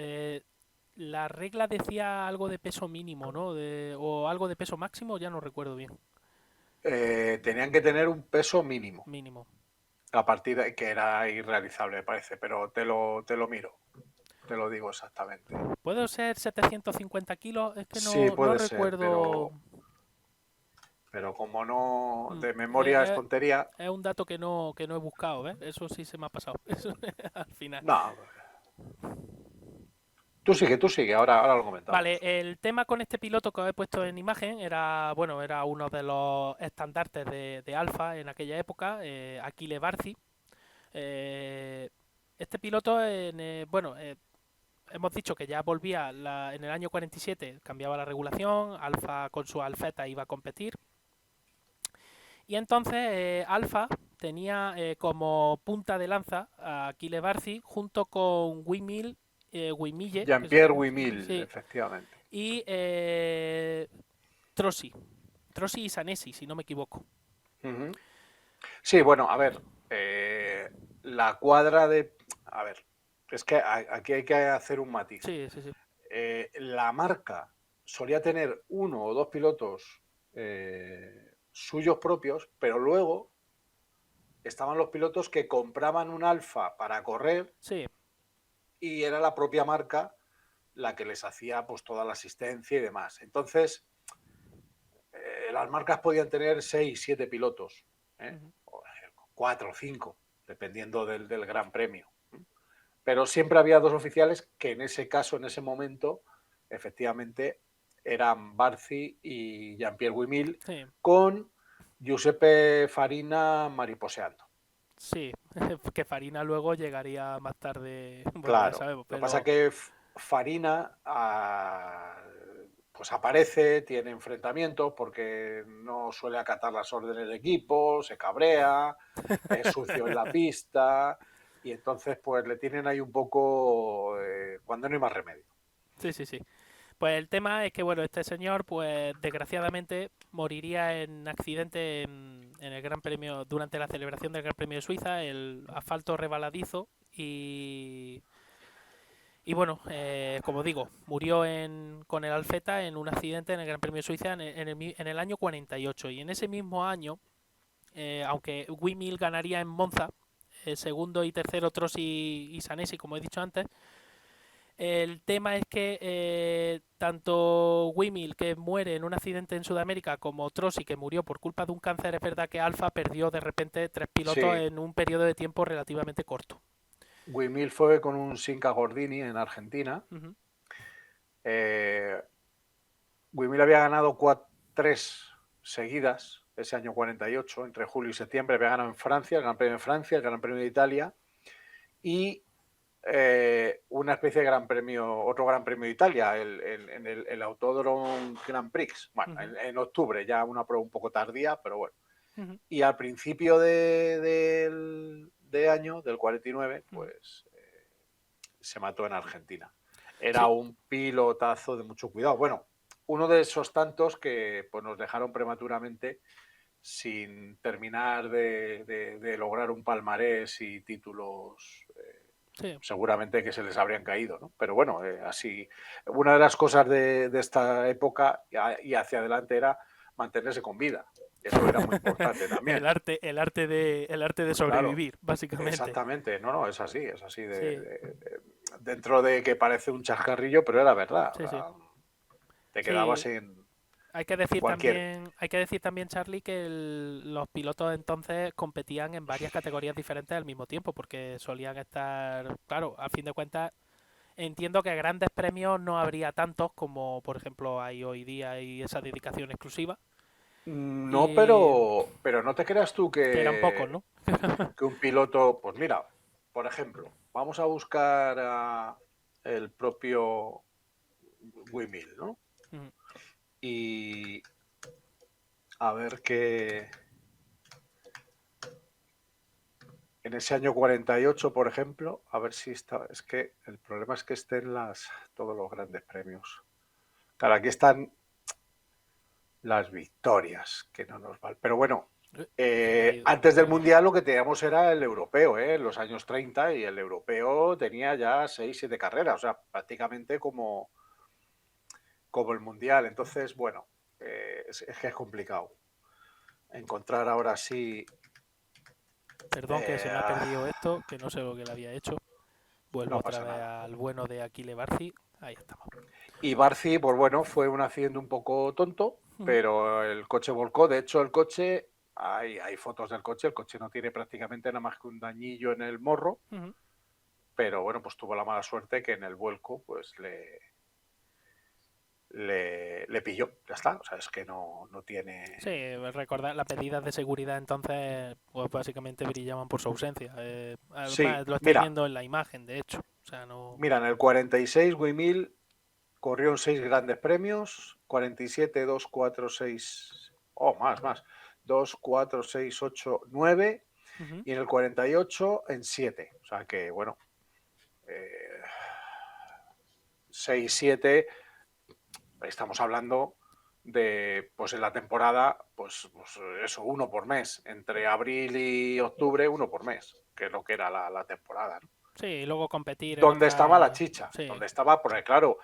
La regla decía algo de peso mínimo, ¿no? O algo de peso máximo, ya no recuerdo bien. Tenían que tener un peso mínimo, Mínimo. a partir de que era irrealizable, me parece, pero te lo miro, te lo digo exactamente. ¿Puede ser 750 kilos? Es que Sí, no puede ser, recuerdo. pero como no, Mm, de memoria es eh, tontería, es un dato que no he buscado, ¿ves? Eso sí se me ha pasado. Eso, al final. no. Tú sigue, ahora lo Vale, comentamos. el tema con este piloto que os he puesto en imagen era, bueno, era uno de los estandartes de Alfa en aquella época, Achille Barzi. Eh, este piloto, bueno, hemos dicho que ya volvía en el año 47, cambiaba la regulación, Alfa con su Alfeta iba a competir. Y entonces Alfa tenía como punta de lanza a Achille Barzi junto con Wimille, Jean-Pierre Wimille, sí, efectivamente. y Trossi. Trossi y Sanesi, si no me equivoco. Uh -huh. Sí, bueno, a ver, eh, la cuadra de... A ver, es que aquí hay que hacer un matiz. Sí, sí, sí. La marca solía tener uno o dos pilotos suyos propios, pero luego estaban los pilotos que compraban un Alfa para correr Sí. y era la propia marca la que les hacía pues toda la asistencia y demás. Entonces, las marcas podían tener 6, 7 pilotos, ¿eh? Ujú. 4 o 5, dependiendo del Gran Premio. Pero siempre había dos oficiales que en ese caso, en ese momento, efectivamente eran Barci y Jean-Pierre Wimil, Sí, con Giuseppe Farina mariposeando. sí. Que Farina luego llegaría más tarde, bueno, ya Claro, sabemos, lo que pasa es pero que Farina pues aparece, tiene enfrentamientos porque no suele acatar las órdenes de equipo, se cabrea, es sucio en la pista y entonces pues le tienen ahí un poco cuando no hay más remedio. sí, sí, sí. Pues el tema es que, bueno, este señor, pues desgraciadamente moriría en accidente en el Gran Premio, durante la celebración del Gran Premio de Suiza, el asfalto rebaladizo y bueno, como digo, murió con el Alfeta en un accidente en el Gran Premio de Suiza en el año 48 y en ese mismo año, aunque Wimil ganaría en Monza, segundo y tercero Trossi y Sanesi, como he dicho antes. El tema es que tanto Wimil, que muere en un accidente en Sudamérica, como Trossi, que murió por culpa de un cáncer, es verdad que Alfa perdió de repente 3 pilotos Sí, en un periodo de tiempo relativamente corto. Wimil fue con un Sinca Gordini en Argentina. Ujú. Eh, Wimil había ganado 3 seguidas ese año 48, entre julio y septiembre. Había ganado en Francia, el Gran Premio de Francia, el Gran Premio de Italia y una especie de Gran Premio, otro Gran Premio de Italia, el Autódromo Grand Prix. Bueno, Ujú. en octubre, ya una prueba un poco tardía, pero bueno. Ujú. Y al principio de año, del 49, Ujú. pues se mató en Argentina. Era Sí, un pilotazo de mucho cuidado. Bueno, uno de esos tantos que pues, nos dejaron prematuramente sin terminar de lograr un palmarés y títulos sí. seguramente que se les habrían caído, ¿no? Pero bueno, así, una de las cosas de esta época y hacia adelante era mantenerse con vida. Eso era muy importante también. El arte de Claro, sobrevivir, básicamente. exactamente. No, no, es así, es así. Sí, Dentro de que parece un chascarrillo, pero era verdad. O sí, sí. sea, te quedabas Sí, en cualquier. hay que decir también, Charlie, que los pilotos entonces competían en varias categorías diferentes al mismo tiempo, porque solían estar, claro, a fin de cuentas, entiendo que grandes premios no habría tantos como, por ejemplo, hay hoy día y esa dedicación exclusiva, No, y pero no te creas tú que eran pocos, ¿no? que un piloto, pues mira, por ejemplo, vamos a buscar a el propio Wimil, ¿no? Ujú. Y a ver qué. En ese año 48, por ejemplo, a ver si está. Es que el problema es que estén todos los grandes premios. Claro, aquí están las victorias, que no nos valen. Pero bueno, Se me ha ido, antes se del me ha ido. Mundial lo que teníamos era el europeo, en los años 30, y el europeo tenía ya 6, 7 carreras, o sea, prácticamente como el Mundial. Entonces, bueno, es que es complicado encontrar ahora sí. Perdón que se me ha eh, perdido esto, que no sé lo que le había hecho. Vuelvo no otra pasa vez nada. al bueno de Aquile Barci. Ahí estamos. Y Barci, pues bueno, fue un accidente un poco tonto, Ujú. pero el coche volcó. De hecho, el coche, hay fotos del coche, el coche no tiene prácticamente nada más que un dañillo en el morro, Ujú. pero bueno, pues tuvo la mala suerte que en el vuelco pues le pilló, ya está. O sea, es que no tiene. Sí, recordar las medidas de seguridad entonces, pues básicamente brillaban por su ausencia. Sí, Además, lo estáis mira, viendo en la imagen, de hecho. O sea, no. mira, en el 46 Wimil corrió en 6 grandes premios, 47, 2, 4, 6, más, 2, 4, 6, 8, 9, Ujú. y en el 48 en 7. O sea que, bueno, eh, 6, 7, estamos hablando de, pues en la temporada, pues eso, uno por mes. Entre abril y octubre, uno por mes. que es lo que era la temporada, ¿no? Sí, y luego competir en Donde estaba la otra... chicha, Sí, donde estaba, porque claro,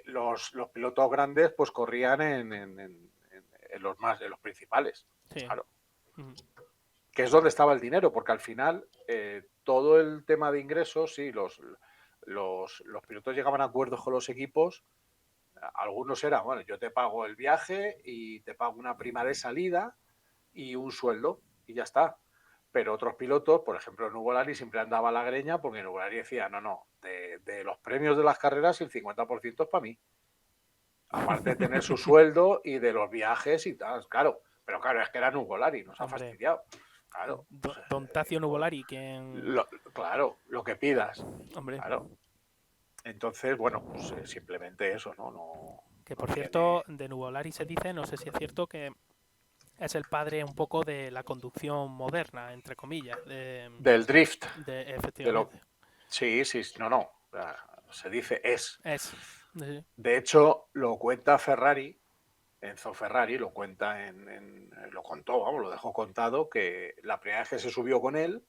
los pilotos grandes pues corrían en los principales, sí. claro, Ujú. que es donde estaba el dinero, porque al final todo el tema de ingresos, sí, los pilotos llegaban a acuerdos con los equipos. Algunos eran, bueno, yo te pago el viaje y te pago una prima de salida y un sueldo y ya está. Pero otros pilotos, por ejemplo, Nuvolari siempre andaba a la greña porque Nuvolari decía, no, de los premios de las carreras el 50% es para mí. Aparte de tener su sueldo y de los viajes y tal, claro. Pero claro, es que era Nuvolari, nos ha Hombre, fastidiado. Claro, Don Tacio Nuvolari, quien... claro, lo que pidas. Hombre, Claro. Entonces, bueno, pues simplemente eso, ¿no? que No por cierto, tiene. de Nuvolari se dice, no sé si es cierto, que es el padre un poco de la conducción moderna, entre comillas, Del drift, de lo. efectivamente. Sí, sí, no. Se dice es. Es. Sí, De hecho, lo cuenta Ferrari, Enzo Ferrari, lo cuenta lo contó, vamos, lo dejó contado, que la primera vez que se subió con él,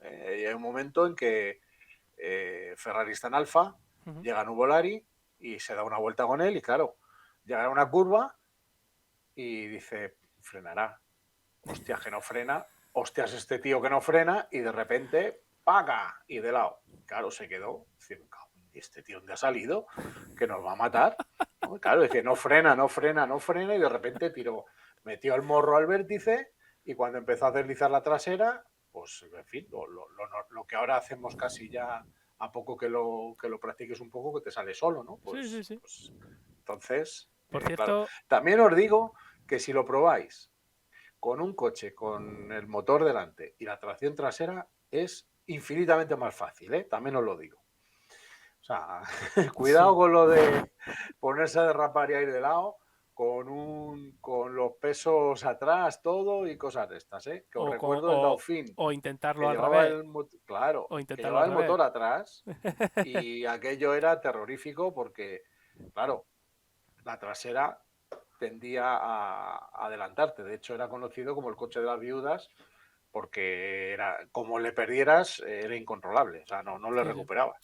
hay un momento en que Ferrari está en Alfa, ujú. llega Nuvolari y se da una vuelta con él y claro, llega a una curva y dice, frenará. Hostias, que no frena. Hostias, este tío que no frena y de repente, ¡paga! Y de lado. Claro, se quedó. ¿Y este tío dónde ha salido? Que nos va a matar. ¿No? Claro, dice, no frena, no frena, no frena y de repente tiró, metió el morro al vértice y cuando empezó a deslizar la trasera, pues en fin, lo que ahora hacemos casi ya a poco que lo practiques un poco, que te sale solo, ¿no? Sí, sí, sí. Pues entonces, Por claro. cierto, También os digo que si lo probáis con un coche con el motor delante y la tracción trasera es infinitamente más fácil, ¿eh? También os lo digo. O sea, cuidado sí. con lo de ponerse a derrapar y a ir de lado, con los pesos atrás, todo y cosas de estas, ¿eh? Que os O, recuerdo el Dauphin, o intentarlo que al llevaba revés. claro, O que intentarlo llevaba al el revés. motor atrás y aquello era terrorífico porque, claro, la trasera tendía a adelantarte. De hecho, era conocido como el coche de las viudas porque era, como le perdieras, era incontrolable. O sea, no le Sí, sí. recuperabas.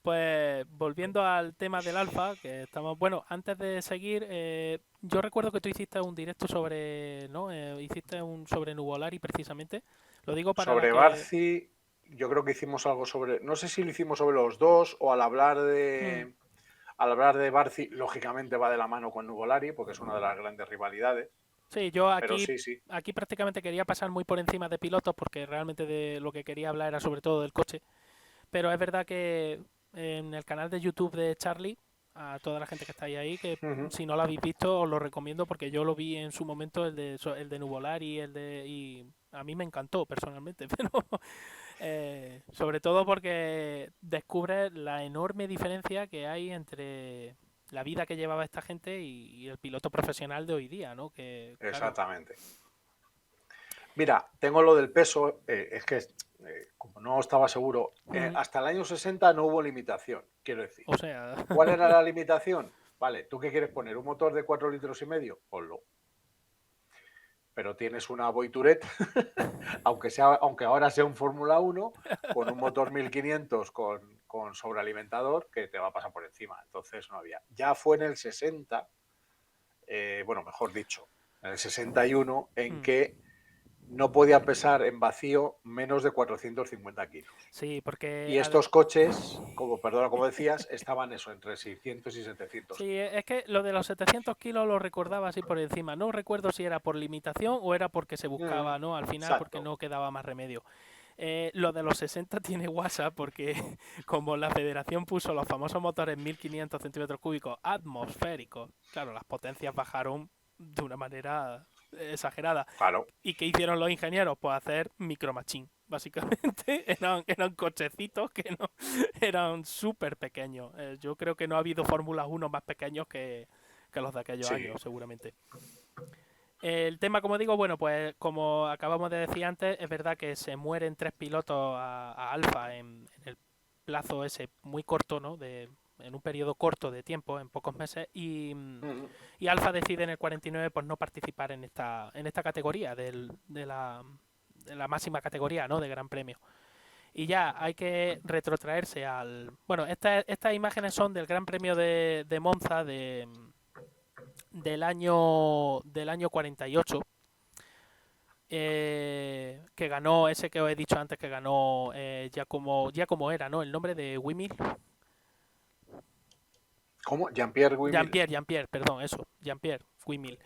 Pues volviendo al tema del alfa, que estamos, bueno, antes de seguir, yo recuerdo que tú hiciste un directo sobre, ¿no? Hiciste un sobre Nuvolari precisamente. Lo digo para la Sobre que, Barci, yo creo que hicimos algo sobre. No sé si lo hicimos sobre los dos o al hablar hmm, de. Al hablar de Barci, lógicamente va de la mano con Nuvolari, porque es una de las grandes rivalidades. sí, yo Pero aquí, sí, sí. aquí prácticamente quería pasar muy por encima de pilotos porque realmente de lo que quería hablar era sobre todo del coche. Pero es verdad que en el canal de YouTube de Charlie, a toda la gente que está ahí, que Ujú. si no lo habéis visto os lo recomiendo porque yo lo vi en su momento, el de Nuvolari, y a mí me encantó personalmente, pero sobre todo porque descubres la enorme diferencia que hay entre la vida que llevaba esta gente y el piloto profesional de hoy día, ¿no? Que, claro, Exactamente. Mira, tengo lo del peso, es que como no estaba seguro, hasta el año 60 no hubo limitación, quiero decir. o sea, ¿Cuál era la limitación? Vale, ¿tú qué quieres poner? ¿Un motor de 4 litros y medio? Ponlo. Pero tienes una Voituret, aunque ahora sea un Fórmula 1, con un motor 1500 con sobrealimentador que te va a pasar por encima. Entonces no había. Ya fue en el 60, bueno, mejor dicho, en el 61, en que no podía pesar en vacío menos de 450 kilos. sí, porque Y estos coches, perdona, como decías, estaban eso, entre 600 y 700 sí, kilos. es que lo de los 700 kilos lo recordaba así por encima. No recuerdo si era por limitación o era porque se buscaba, ¿no? Al final, porque Exacto. no quedaba más remedio. Lo de los 60 tiene WhatsApp porque como la federación puso los famosos motores 1500 centímetros cúbicos atmosféricos, claro, las potencias bajaron de una manera exagerada. Claro. ¿Y qué hicieron los ingenieros? Pues hacer micromachín. Básicamente eran cochecitos que no eran súper pequeños. Yo creo que no ha habido Fórmulas 1 más pequeños que los de aquellos Sí. años, seguramente. El tema, como digo, bueno, pues como acabamos de decir antes, es verdad que se mueren tres pilotos a Alfa en el plazo ese muy corto, ¿no? En un periodo corto de tiempo, en pocos meses, y Alfa decide en el 49 pues no participar en esta categoría la máxima categoría, ¿no? De Gran Premio. Y ya hay que retrotraerse al... Bueno, estas imágenes son del Gran Premio de Monza del año 48, que ganó ese que os he dicho antes, que ganó Giacomo era, ¿no? El nombre de Wimil. ¿Cómo? Jean-Pierre Wimil. Jean-Pierre, perdón, eso, Jean-Pierre Wimil.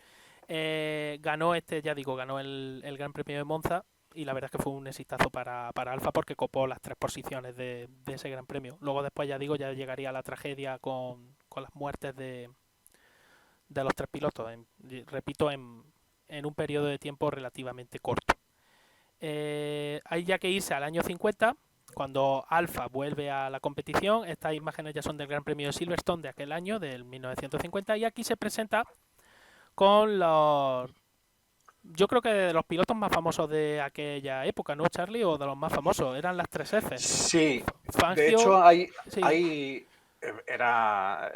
Ganó ya digo, ganó el Gran Premio de Monza y la verdad es que fue un exitazo para Alfa porque copó las 3 posiciones de ese Gran Premio. Luego después, ya digo, ya llegaría la tragedia con las muertes de los 3 pilotos, repito, en un periodo de tiempo relativamente corto. Hay ya que irse al año 50, cuando Alfa vuelve a la competición. Estas imágenes ya son del Gran Premio de Silverstone de aquel año, del 1950, y aquí se presenta con los... Yo creo que de los pilotos más famosos de aquella época, ¿no, Charlie? O de los más famosos, eran las 3 F. Sí, de Fangio, hecho sí, era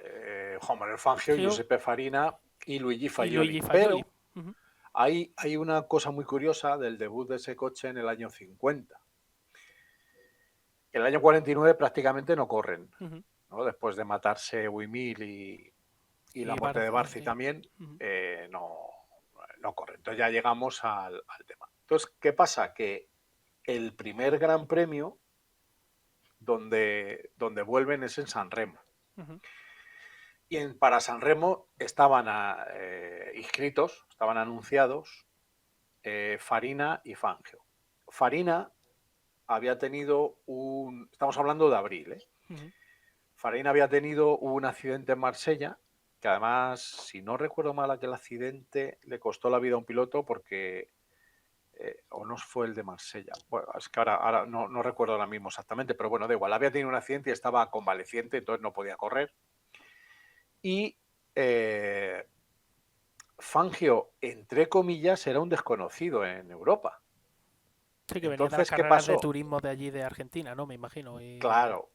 Juan Manuel Fangio, Fangio Giuseppe Farina y Luigi y Fagioli. Luigi Fagioli. Pero Uh-huh, hay una cosa muy curiosa del debut de ese coche en el año 50. El año 49 prácticamente no corren, uh-huh. ¿no? Después de matarse Wimil y la Y muerte de Barcia, Barci sí. también, Uh-huh, no corren. Entonces ya llegamos al tema. Entonces, ¿qué pasa? Que el primer gran premio donde vuelven es en San Remo. uh-huh. Y para San Remo estaban inscritos, estaban anunciados Farina y Fangio. Farina había tenido estamos hablando de abril, ¿eh? Uh-huh. Farina había tenido un accidente en Marsella, que además, si no recuerdo mal, aquel accidente le costó la vida a un piloto porque, o no fue el de Marsella, bueno, es que ahora no recuerdo ahora mismo exactamente, pero bueno, da igual, había tenido un accidente y estaba convaleciente, entonces no podía correr. Y Fangio, entre comillas, era un desconocido en Europa. Sí, que venía de las Entonces, ¿qué carreras de pasó? turismo de allí de Argentina, ¿no? Me imagino. Claro,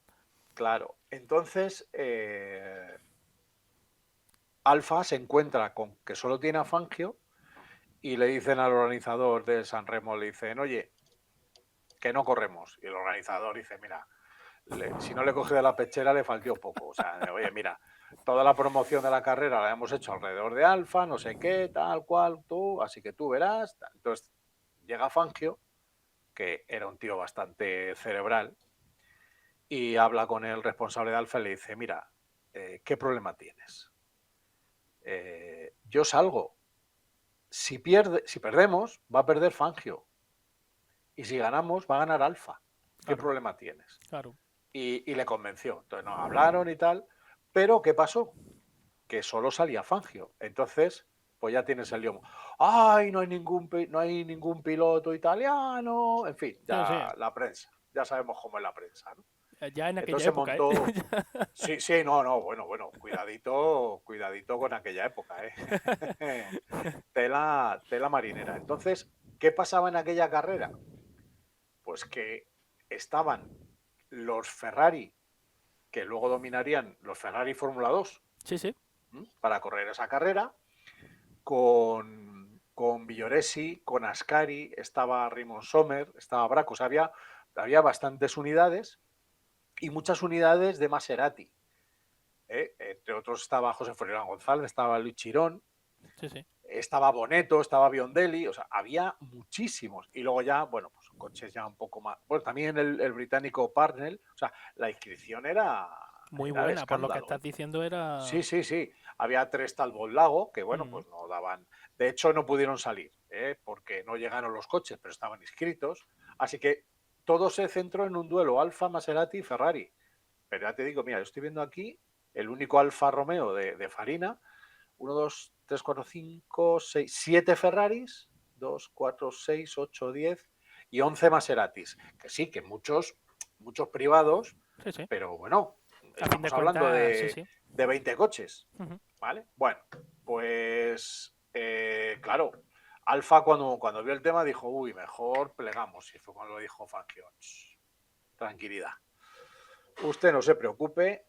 claro. Entonces, Alfa se encuentra con que solo tiene a Fangio y le dicen al organizador de San Remo, le dicen, oye, que no corremos. Y el organizador dice, mira, si no le coge de la pechera le faltó poco. O sea, oye, mira, toda la promoción de la carrera la hemos hecho alrededor de Alfa, no sé qué, tal cual, tú, así que tú verás. Entonces llega Fangio, que era un tío bastante cerebral, y habla con el responsable de Alfa y le dice, mira, ¿qué problema tienes? Yo salgo. Si perdemos, va a perder Fangio. Y si ganamos, va a ganar Alfa. ¿Qué Claro, problema tienes? claro. Y le convenció. Entonces nos hablaron y tal. Pero ¿qué pasó? Que solo salía Fangio. Entonces, pues ya tienes el lío. ¡Ay, no hay ningún piloto italiano! En fin, Sí, sí. ya la prensa. Ya sabemos cómo es la prensa, ¿no? Ya en aquella Entonces se época, ¿eh? montó. Sí, sí, no, bueno, cuidadito con aquella época, ¿eh? Tela marinera. Entonces, ¿qué pasaba en aquella carrera? Pues que estaban los Ferrari, que luego dominarían los Ferrari Fórmula 2 Sí, sí. para correr esa carrera, con Villoresi, con Ascari, estaba Raymond Sommer, estaba Braco, o sea, había bastantes unidades y muchas unidades de Maserati. Entre otros estaba José Fernández González, estaba Luis Chirón, Sí, sí. estaba Bonetto, estaba Biondelli, o sea, había muchísimos. Y luego ya, bueno, pues coches ya un poco más. Bueno, también el británico Parnell, o sea, la inscripción Muy era de buena, por lo que escándalo, estás ¿eh? diciendo era... Sí, sí, sí. Había 3 Talbot Lago que, bueno, Mm, pues no daban. De hecho, no pudieron salir, porque no llegaron los coches, pero estaban inscritos. Así que todo se centró en un duelo Alfa, Maserati y Ferrari. Pero ya te digo, mira, yo estoy viendo aquí el único Alfa Romeo de Farina. 1, 2, 3, 4, 5, 6, 7 Ferraris, 2, 4, 6, 8, 10 y 11 Maseratis. Que sí, que muchos privados, sí, sí. pero bueno, A fin de estamos hablando cuentas, sí, sí. de 20 coches, Ujú. ¿vale? Bueno, pues claro, Alfa cuando vio el tema dijo, uy, mejor plegamos. Y fue cuando lo dijo Fangio. Tranquilidad. Usted no se preocupe,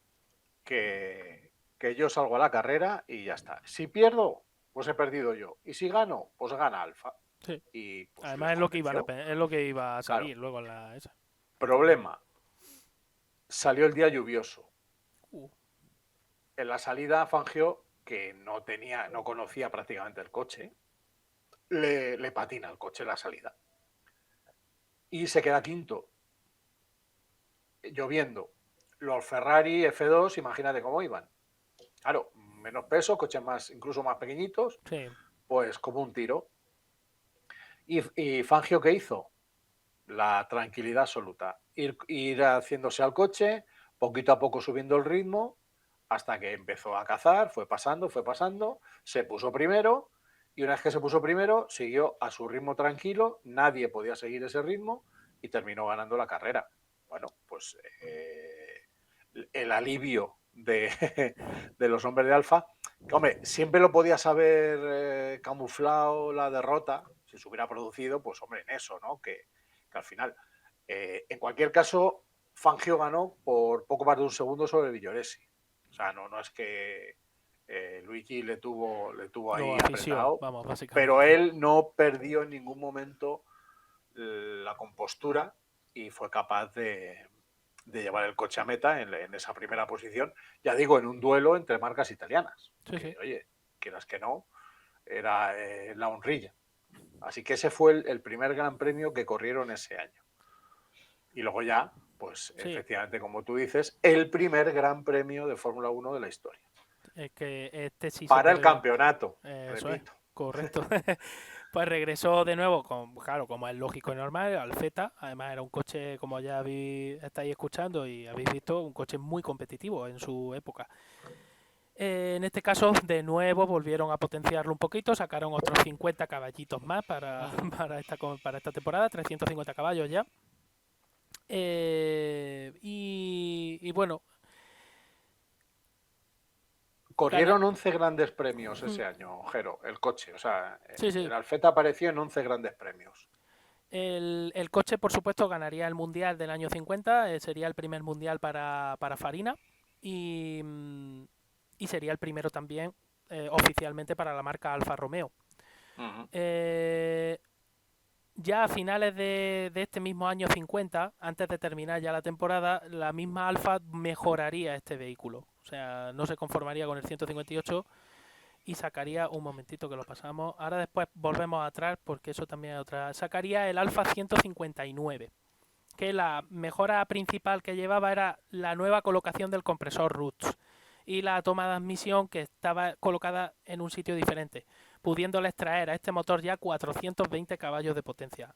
que yo salgo a la carrera y ya está. Si pierdo, pues he perdido yo. Y si gano, pues gana Alfa. Sí. y pues les Además es lo que convenció. es lo que iba a Claro, salir luego en la esa. problema, salió el día lluvioso. Uh, En la salida Fangio, que no conocía prácticamente el coche, le patina el coche en la salida. Y se queda quinto, lloviendo. Los Ferrari F2, imagínate cómo iban. Claro, menos peso, coches incluso más pequeñitos, sí, pues como un tiro. ¿Y Fangio qué hizo? La tranquilidad absoluta. Ir haciéndose al coche, poquito a poco subiendo el ritmo, hasta que empezó a cazar, fue pasando, se puso primero, y una vez que se puso primero, siguió a su ritmo tranquilo, nadie podía seguir ese ritmo, y terminó ganando la carrera. Bueno, pues el alivio de los hombres de Alfa, que hombre, siempre lo podías haber camuflado la derrota, si se hubiera producido, pues hombre, en eso, ¿no? Que al final, en cualquier caso, Fangio ganó por poco más de un segundo sobre Villoresi. O sea, no es que Luigi le tuvo lo ahí afició, apretado, vamos, pero básicamente. él no perdió en ningún momento la compostura y fue capaz de llevar el coche a meta en esa primera posición, ya digo, en un duelo entre marcas italianas, Sí, que sí. oye, quieras que no, era la honrilla. Así que ese fue el primer gran premio que corrieron ese año. Y luego ya, pues Sí, efectivamente, como tú dices, el primer gran premio de Fórmula 1 de la historia. es que este sí se Para el puede. campeonato, Eso es, repito. correcto. Pues regresó de nuevo, claro, como es lógico y normal, al Feta. Además era un coche, como ya estáis escuchando y habéis visto, un coche muy competitivo en su época. En este caso, de nuevo, volvieron a potenciarlo un poquito, sacaron otros 50 caballitos más para esta temporada, 350 caballos ya. Y bueno, gana. Corrieron 11 grandes premios ese año, Jero, el coche. O sea, Sí, sí. el Alfeta apareció en 11 grandes premios. El coche, por supuesto, ganaría el Mundial del año 50, sería el primer Mundial para Farina y, y sería el primero también oficialmente para la marca Alfa Romeo. Uh -huh. Eh, ya a finales de este mismo año 50, antes de terminar ya la temporada, la misma Alfa mejoraría este vehículo. O sea, no se conformaría con el 158 y sacaría, un momentito que lo pasamos, ahora después volvemos atrás porque eso también es otra, sacaría el Alfa 159, que la mejora principal que llevaba era la nueva colocación del compresor Roots y la toma de admisión que estaba colocada en un sitio diferente, pudiéndole extraer a este motor ya 420 caballos de potencia,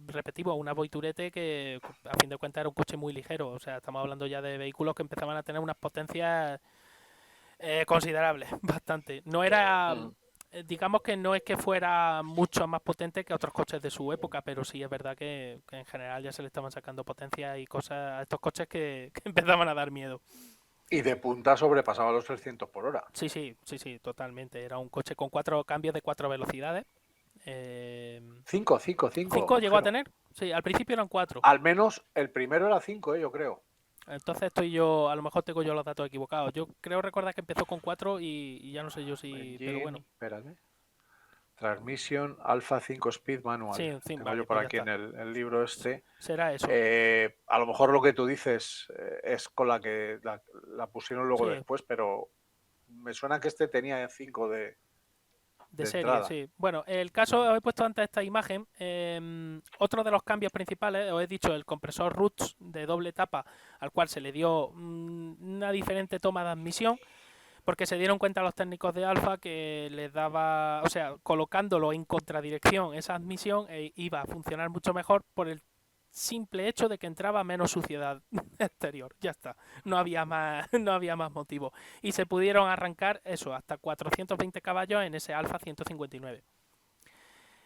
repetimos, una Voiturete que a fin de cuentas era un coche muy ligero, o sea, estamos hablando ya de vehículos que empezaban a tener unas potencias considerable, bastante. No era, digamos que no es que fuera mucho más potente que otros coches de su época, pero sí es verdad que en general ya se le estaban sacando potencia y cosas a estos coches que empezaban a dar miedo. Y de punta sobrepasaba los 300 por hora. Sí, sí, sí, sí, totalmente. Era un coche con cuatro cambios de cuatro velocidades. Eh, Cinco, ¿Cinco llegó a Jero. tener? Sí, al principio eran cuatro. Al menos el primero era 5, yo creo. Entonces estoy yo, a lo mejor tengo yo los datos equivocados. Yo creo recordar que empezó con cuatro y ya no sé yo si, pero Engine, bueno. espérate. Transmission Alpha 5 Speed Manual. Sí, en fin, Tengo yo vale, por pues ya aquí en está. el libro este. Será eso. A lo mejor lo que tú dices es con la que la pusieron luego Sí, después, pero me suena que este tenía 5 de de serie, entrada. sí. Bueno, el caso, os he puesto antes esta imagen. Otro de los cambios principales, os he dicho, el compresor Roots de doble etapa, al cual se le dio una diferente toma de admisión, porque se dieron cuenta los técnicos de Alfa que les daba, o sea, colocándolo en contradirección esa admisión iba a funcionar mucho mejor por el simple hecho de que entraba menos suciedad exterior. Ya está. No había más, no había más motivo. Y se pudieron arrancar eso, hasta 420 caballos en ese Alfa 159.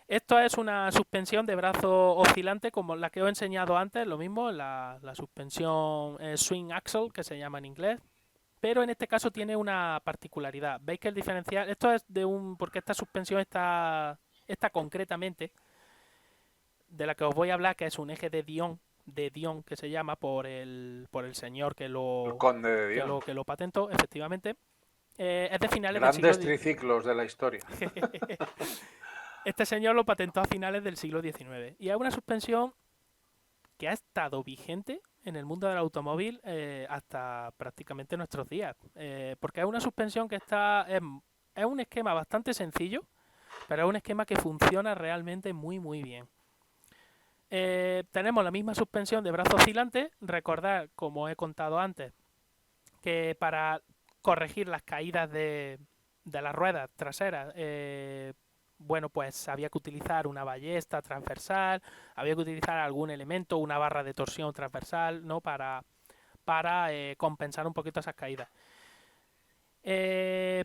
Esto es una suspensión de brazo oscilante como la que os he enseñado antes, lo mismo, la suspensión swing axle, que se llama en inglés. Pero en este caso tiene una particularidad. Veis que el diferencial, esto es porque esta suspensión está concretamente de la que os voy a hablar, que es un eje de Dion que se llama por el señor El Conde de Dion. que lo patentó, efectivamente. Es de finales del siglo Grandes XIX. triciclos de la historia. Este señor lo patentó a finales del siglo XIX y es una suspensión que ha estado vigente en el mundo del automóvil hasta prácticamente nuestros días. Porque es una suspensión que es un esquema bastante sencillo, pero es un esquema que funciona realmente muy muy bien. Tenemos la misma suspensión de brazo oscilante. Recordad, como he contado antes, que para corregir las caídas de las ruedas traseras, bueno, pues había que utilizar una ballesta transversal, había que utilizar algún elemento, una barra de torsión transversal, ¿no? Para compensar un poquito esas caídas.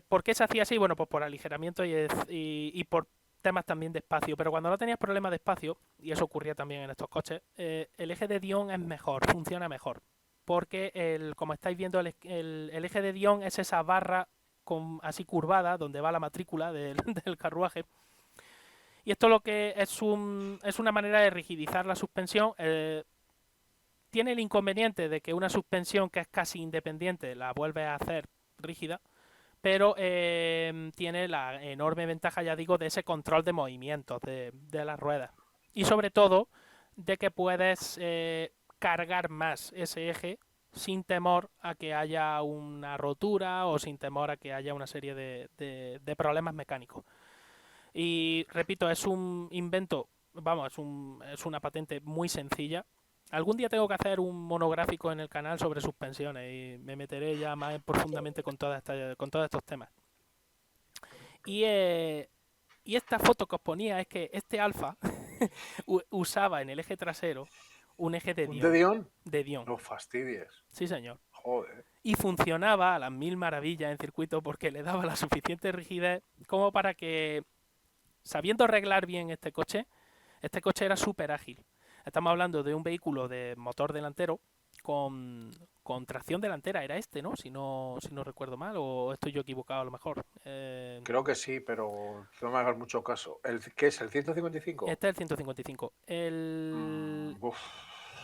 ¿Por qué se hacía así? Bueno, pues por aligeramiento y por temas también de espacio. Pero cuando no tenías problemas de espacio, y eso ocurría también en estos coches, el eje de Dion es mejor, funciona mejor. Porque, como estáis viendo, el eje de Dion es esa barra así curvada donde va la matrícula del, del carruaje. Y esto lo que es una manera de rigidizar la suspensión. Tiene el inconveniente de que una suspensión que es casi independiente la vuelve a hacer rígida, pero tiene la enorme ventaja, ya digo, de ese control de movimientos de las ruedas. Y sobre todo, de que puedes cargar más ese eje sin temor a que haya una rotura o sin temor a que haya una serie de problemas mecánicos. Y repito, es un invento, vamos, es una patente muy sencilla. Algún día tengo que hacer un monográfico en el canal sobre suspensiones y me meteré ya más profundamente con todos estos temas. Y, y esta foto que os ponía es que este Alfa usaba en el eje trasero un eje de ¿Un de Dion. Dion? De Dion. No fastidies. Sí, señor. Joder. Y funcionaba a las mil maravillas en circuito porque le daba la suficiente rigidez como para que, sabiendo arreglar bien este coche era súper ágil. Estamos hablando de un vehículo de motor delantero con tracción delantera, era este, ¿no? Si no recuerdo mal, o estoy yo equivocado a lo mejor. Creo que sí, pero no me hagas mucho caso. ¿Qué es? ¿El 155? Este es el 155. Uf,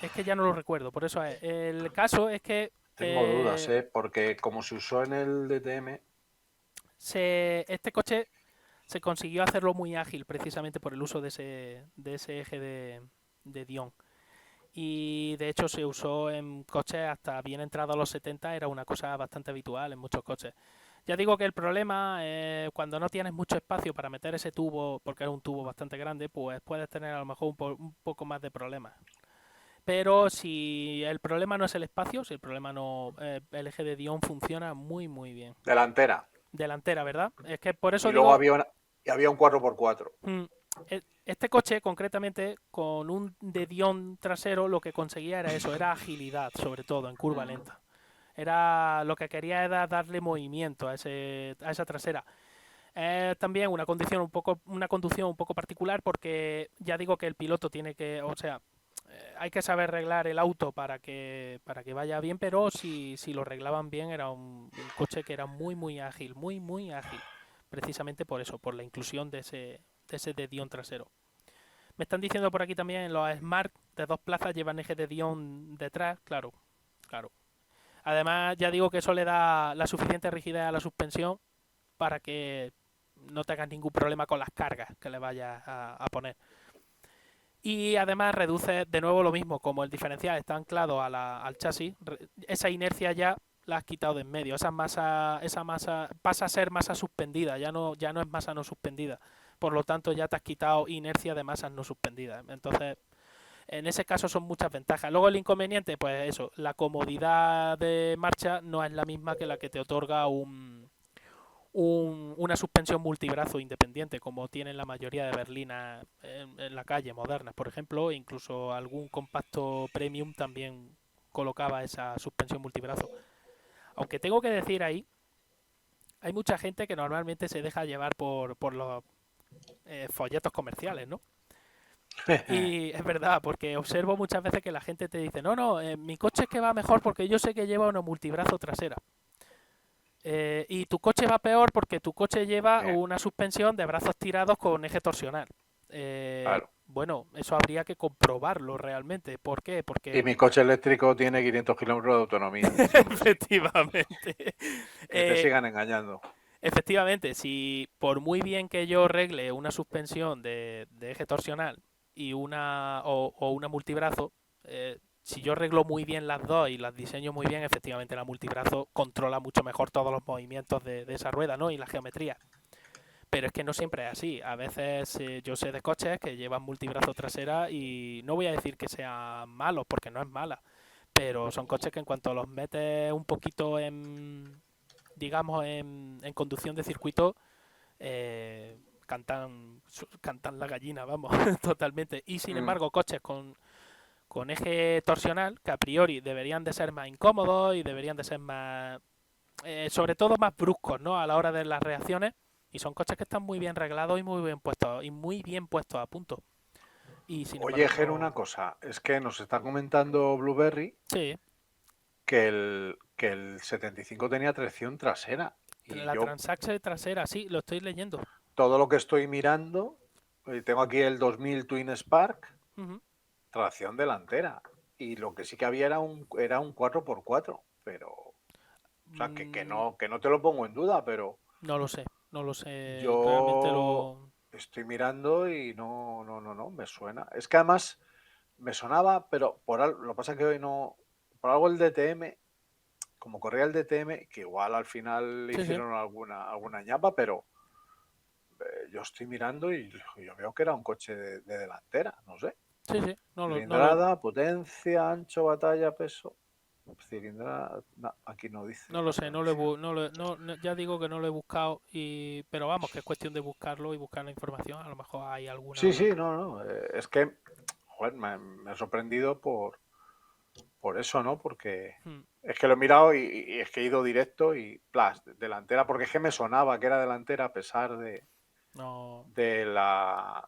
Es que ya no lo recuerdo, por eso es. El caso es que tengo dudas, ¿eh? Porque como se usó en el DTM, este coche se consiguió hacerlo muy ágil precisamente por el uso de ese eje de Dion. Y de hecho se usó en coches hasta bien entrado a los 70, era una cosa bastante habitual en muchos coches. Ya digo que el problema es cuando no tienes mucho espacio para meter ese tubo, porque es un tubo bastante grande, pues puedes tener a lo mejor un poco más de problemas. Pero si el problema no es el espacio, si el problema no, el eje de Dion funciona muy muy bien. delantera. Delantera, ¿verdad? Es que por Y eso luego digo, había un 4x4. este coche concretamente con un de Dion trasero lo que conseguía era eso, era agilidad sobre todo en curva lenta. Era lo que quería era darle movimiento a esa trasera. También una conducción un poco particular porque ya digo que el piloto tiene que, o sea, hay que saber arreglar el auto para que vaya bien, pero si lo arreglaban bien era un coche que era muy muy ágil, muy muy ágil, precisamente por eso, por la inclusión de ese de Dion trasero. Me están diciendo por aquí también los Smart de dos plazas llevan eje de Dion detrás, claro, claro. Además, ya digo que eso le da la suficiente rigidez a la suspensión para que no tengas ningún problema con las cargas que le vayas a poner. Y además reduce de nuevo lo mismo, como el diferencial está anclado al chasis, esa inercia ya la has quitado de en medio. Esa masa pasa a ser masa suspendida, ya no es masa no suspendida. Por lo tanto, ya te has quitado inercia de masas no suspendidas. Entonces, en ese caso son muchas ventajas. Luego el inconveniente, pues eso, la comodidad de marcha no es la misma que la que te otorga una suspensión multibrazo independiente, como tienen la mayoría de berlinas en la calle modernas, por ejemplo, e incluso algún compacto premium también colocaba esa suspensión multibrazo. Aunque tengo que decir ahí, hay mucha gente que normalmente se deja llevar por los folletos comerciales, ¿no? Y es verdad, porque observo muchas veces que la gente te dice, no, no, mi coche es que va mejor porque yo sé que lleva una multibrazo trasera. Y tu coche va peor porque tu coche lleva una suspensión de brazos tirados con eje torsional. Claro. Bueno, eso habría que comprobarlo realmente. ¿Por qué? Y Porque mi coche eléctrico tiene 500 kilómetros de autonomía. efectivamente. Que te Eh, sigan engañando. Efectivamente, si por muy bien que yo regle una suspensión de eje torsional y o una multibrazo, si yo arreglo muy bien las dos y las diseño muy bien, efectivamente la multibrazo controla mucho mejor todos los movimientos de esa rueda, ¿no? Y la geometría. Pero es que no siempre es así. A veces yo sé de coches que llevan multibrazo trasera y no voy a decir que sean malos, porque no es mala, pero son coches que en cuanto los metes un poquito en, digamos, en conducción de circuito, cantan la gallina, vamos, totalmente. Y sin Mm, embargo, coches con eje torsional, que a priori deberían de ser más incómodos y deberían de ser más, sobre todo más bruscos, ¿no? A la hora de las reacciones. Y son coches que están muy bien reglados y muy bien puestos a punto. Y sin Oye, embargo Ger, una no. cosa, es que nos está comentando Blueberry Sí, que el 75 tenía tracción trasera. Y la yo Transaxe trasera, sí, lo estoy leyendo. todo lo que estoy mirando, tengo aquí el 2000 Twin Spark, Ujú. tracción delantera. Y lo que sí que había era un 4x4, pero, o sea, que Mm, no, que no te lo pongo en duda, pero no lo sé, no lo sé. Realmente yo lo. estoy mirando y no, no, no, no, me suena. Es que además me sonaba, pero lo que pasa es que hoy no, por algo el DTM, como corría el DTM, que igual al final le Sí, sí, hicieron alguna ñapa, pero yo estoy mirando y yo veo que era un coche de delantera, no sé. sí, sí. Cilindrada, potencia, ancho, batalla, peso. Cilindrada, no, aquí no dice No lo la sé, transmisión. ya digo que no lo he buscado, pero vamos, que es cuestión de buscarlo y buscar la información. A lo mejor hay Sí, alguna. sí, no, no. Es que, joder, me ha sorprendido por eso, ¿no? Porque Hmm, es que lo he mirado y es que he ido directo y, plas, delantera, porque es que me sonaba que era delantera a pesar de, no, de la...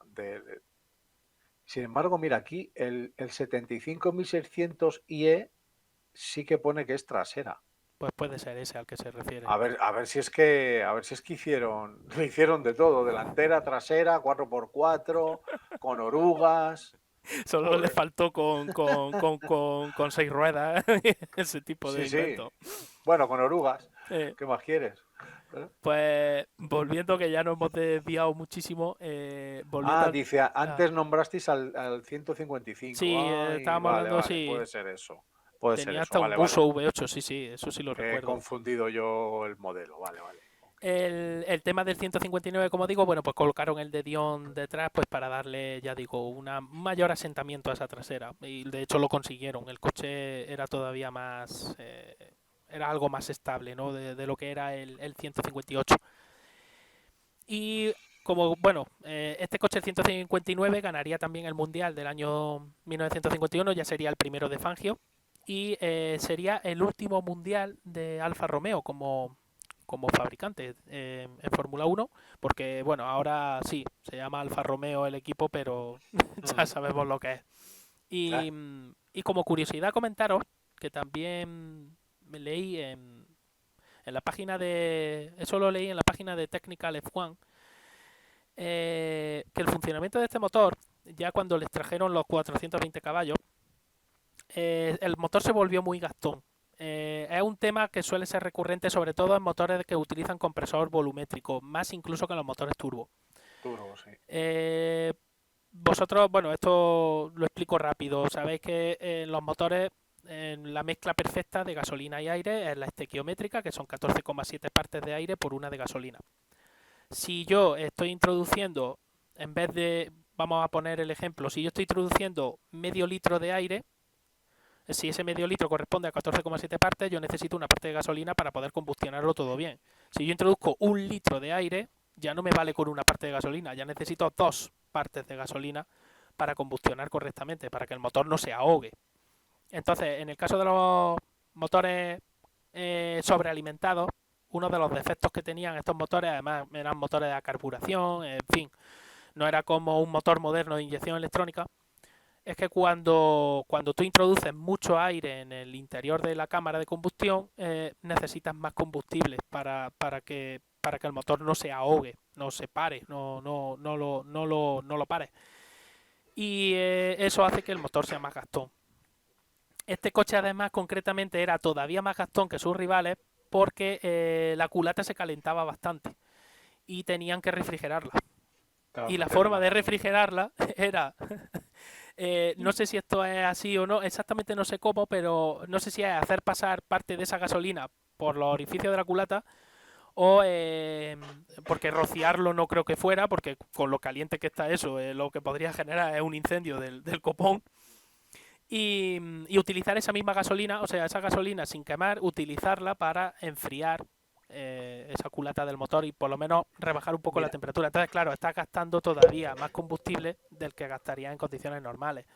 Sin embargo, mira, aquí el 75600 IE sí que pone que es trasera. pues puede ser ese al que se refiere. A ver si es que lo hicieron de todo, delantera, trasera, 4x4, con orugas. Solo le Joder. faltó con seis ruedas, ese tipo de Sí, sí. invento. Bueno, con orugas. Eh, ¿Qué más quieres? ¿Eh? pues volviendo, que ya nos hemos desviado muchísimo, volviendo al. Dice, Ah, antes nombrasteis al 155. sí, Ay, estábamos vale, hablando, vale, sí, puede ser eso. Puede ser tenía eso, hasta un vale, buzo vale. V8, sí, sí, eso sí lo He recuerdo. confundido yo el modelo, vale, vale. Ok. El tema del 159, como digo, bueno, pues colocaron el de Dion detrás, pues para darle, ya digo, un mayor asentamiento a esa trasera. Y de hecho lo consiguieron. El coche era todavía más, era algo más estable, ¿no? De lo que era el 158. Y como, bueno, este coche, el 159, ganaría también el Mundial del año 1951, ya sería el primero de Fangio. Y sería el último Mundial de Alfa Romeo como fabricante en Fórmula 1, porque bueno, ahora sí, se llama Alfa Romeo el equipo, pero ya Mm. sabemos lo que es. Eh, Y como curiosidad comentaros que también me leí en la página eso lo leí en la página de Technical F1, que el funcionamiento de este motor, ya cuando les trajeron los 420 caballos, el motor se volvió muy gastón. Es un tema que suele ser recurrente, sobre todo en motores que utilizan compresor volumétrico, más incluso que en los motores turbo. Turbo, sí. Eh, Vosotros, bueno, esto lo explico rápido. Sabéis que en los motores, en la mezcla perfecta de gasolina y aire es la estequiométrica, que son 14,7 partes de aire por una de gasolina. Si yo estoy introduciendo, en vez de, vamos a poner el ejemplo, si yo estoy introduciendo medio litro de aire, si ese medio litro corresponde a 14,7 partes, yo necesito una parte de gasolina para poder combustionarlo todo bien. Si yo introduzco un litro de aire, ya no me vale con una parte de gasolina, ya necesito dos partes de gasolina para combustionar correctamente, para que el motor no se ahogue. Entonces, en el caso de los motores sobrealimentados, uno de los defectos que tenían estos motores, además eran motores de carburación, en fin, no era como un motor moderno de inyección electrónica, es que cuando tú introduces mucho aire en el interior de la cámara de combustión, necesitas más combustible para que el motor no se ahogue, no se pare, no lo pare. Y eso hace que el motor sea más gastón. Este coche además concretamente era todavía más gastón que sus rivales porque la culata se calentaba bastante y tenían que refrigerarla. Claro, Y la meterle forma más de gasolina. refrigerarla era, no sé si esto es así o no, exactamente no sé cómo, pero no sé si es hacer pasar parte de esa gasolina por los orificios de la culata o porque rociarlo no creo que fuera, porque con lo caliente que está eso, lo que podría generar es un incendio del copón. Y utilizar esa misma gasolina, o sea, esa gasolina sin quemar, utilizarla para enfriar esa culata del motor y por lo menos rebajar un poco la Mira, temperatura. Entonces, claro, estás gastando todavía más combustible del que gastaría en condiciones normales.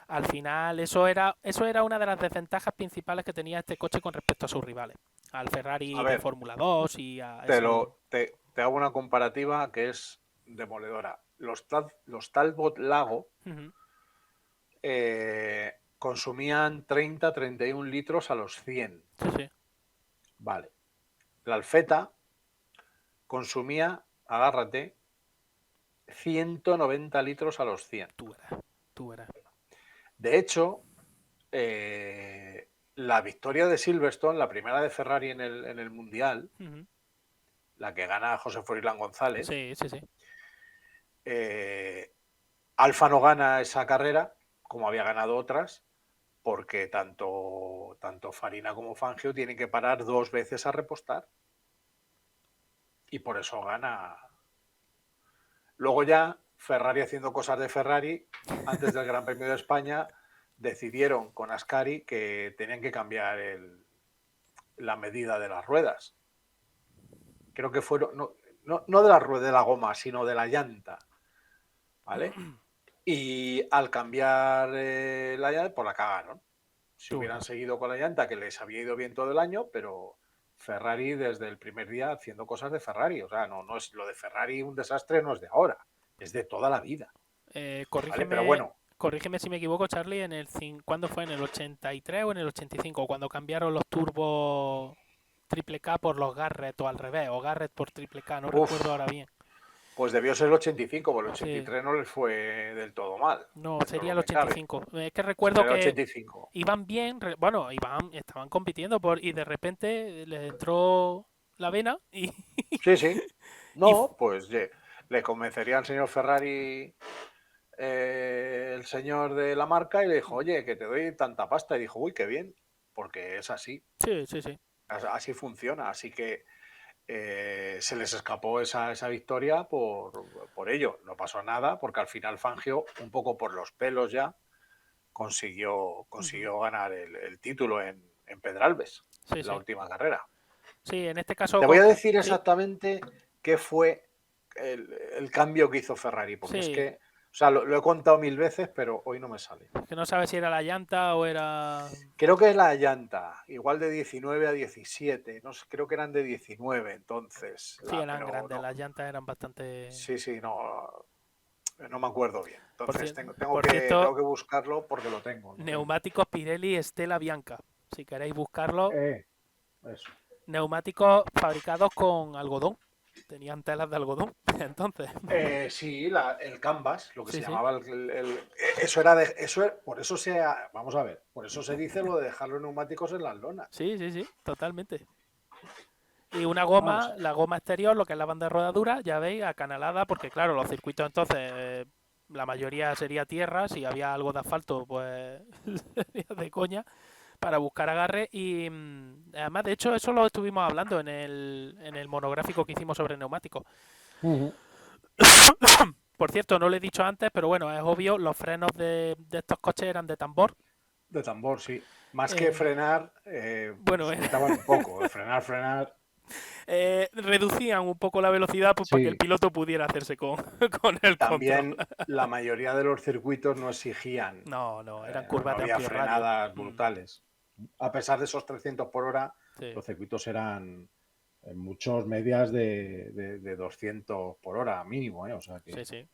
Al final, eso era una de las desventajas principales que tenía este coche con respecto a sus rivales, al a Ferrari de ver, Fórmula 2 y a ese... te hago una comparativa que es demoledora. Los Talbot Lago Ujú. consumían 30-31 litros a los 100. Sí, sí, Vale. La Alfeta consumía, agárrate, 190 litros a los 100. tú verás, tú verás. De hecho, la victoria de Silverstone, la primera de Ferrari en el Mundial, Ujú. la que gana José Froilán González, Sí, sí, sí. eh, Alfa no gana esa carrera, como había ganado otras, porque tanto Farina como Fangio tienen que parar 2 veces a repostar. Y por eso gana. Luego ya, Ferrari haciendo cosas de Ferrari, antes del Gran Premio de España, decidieron con Ascari que tenían que cambiar la medida de las ruedas. Creo que fueron, no de la rueda de la goma, sino de la llanta, ¿vale? Y al cambiar la llanta, pues la cagaron. Si Tú hubieran verás. seguido con la llanta, que les había ido bien todo el año, pero Ferrari desde el primer día haciendo cosas de Ferrari. O sea, no es lo de Ferrari un desastre, no es de ahora, es de toda la vida, ¿vale? Pero Corrígeme, bueno, corrígeme si me equivoco, Charlie, ¿cuándo fue? ¿En el 83 o en el 85? Cuando cambiaron los turbos triple K por los Garrett o al revés, o Garrett por triple K, no recuerdo uff, ahora bien. pues debió ser el 85, porque el Sí, 83 no les fue del todo mal, no, dentro de sería lo el que cabe. 85. Es que recuerdo Será el que 85. iban bien, bueno, estaban compitiendo y de repente les entró la vena Sí, sí. y f- No, pues le convencería al señor Ferrari, el señor de la marca, y le dijo, oye, que te doy tanta pasta. Y dijo, uy, qué bien, porque es así, sí, sí, sí. así funciona. Así que se les escapó esa victoria por ello. No pasó nada, porque al final Fangio, un poco por los pelos ya, Ujú. consiguió ganar el título en Pedralbes, Sí, en la sí. última carrera. Sí, en este caso Te voy a decir sí, exactamente qué fue el cambio que hizo Ferrari, porque es sí. que, o sea, lo he contado 1000 veces, pero hoy no me sale. Que no sabes si era la llanta o era... Creo que es la llanta, igual de 19 a 17, no sé, creo que eran de 19 entonces, Sí, eran pero grandes, no, las llantas eran bastante... sí, sí, no me acuerdo bien. Por, Entonces cier- tengo por que, cierto, tengo que buscarlo porque lo tengo. neumáticos Pirelli Stella Bianca. Si queréis buscarlo, Eh, eso. neumáticos fabricados con algodón. Tenían telas de algodón. Entonces, Sí, el canvas, lo que sí, se sí. llamaba por eso vamos a ver, por eso se dice lo de dejar los neumáticos en las lonas. Sí, sí, sí, totalmente. Y una Vamos a goma, ver. la goma exterior, lo que es la banda de rodadura, ya veis, acanalada, porque claro, los circuitos entonces, la mayoría sería tierra, si había algo de asfalto, pues sería de coña, para buscar agarre y además de hecho eso lo estuvimos hablando en el monográfico que hicimos sobre neumáticos. Ujú. Por cierto, no lo he dicho antes, pero bueno, es obvio, los frenos de estos coches eran de tambor. De tambor, sí. Más que Eh, frenar, bueno, sueltaban un poco. De frenar. reducían un poco la velocidad pues, para que el Sí. piloto pudiera hacerse con, con el control. También la mayoría de los circuitos no exigían, No, no, eran curvas no de había amplio radio. frenadas brutales. A pesar de esos 300 por hora, Sí, los circuitos eran en muchos medias de 200 por hora mínimo, ¿eh? O sea sí, que. sí.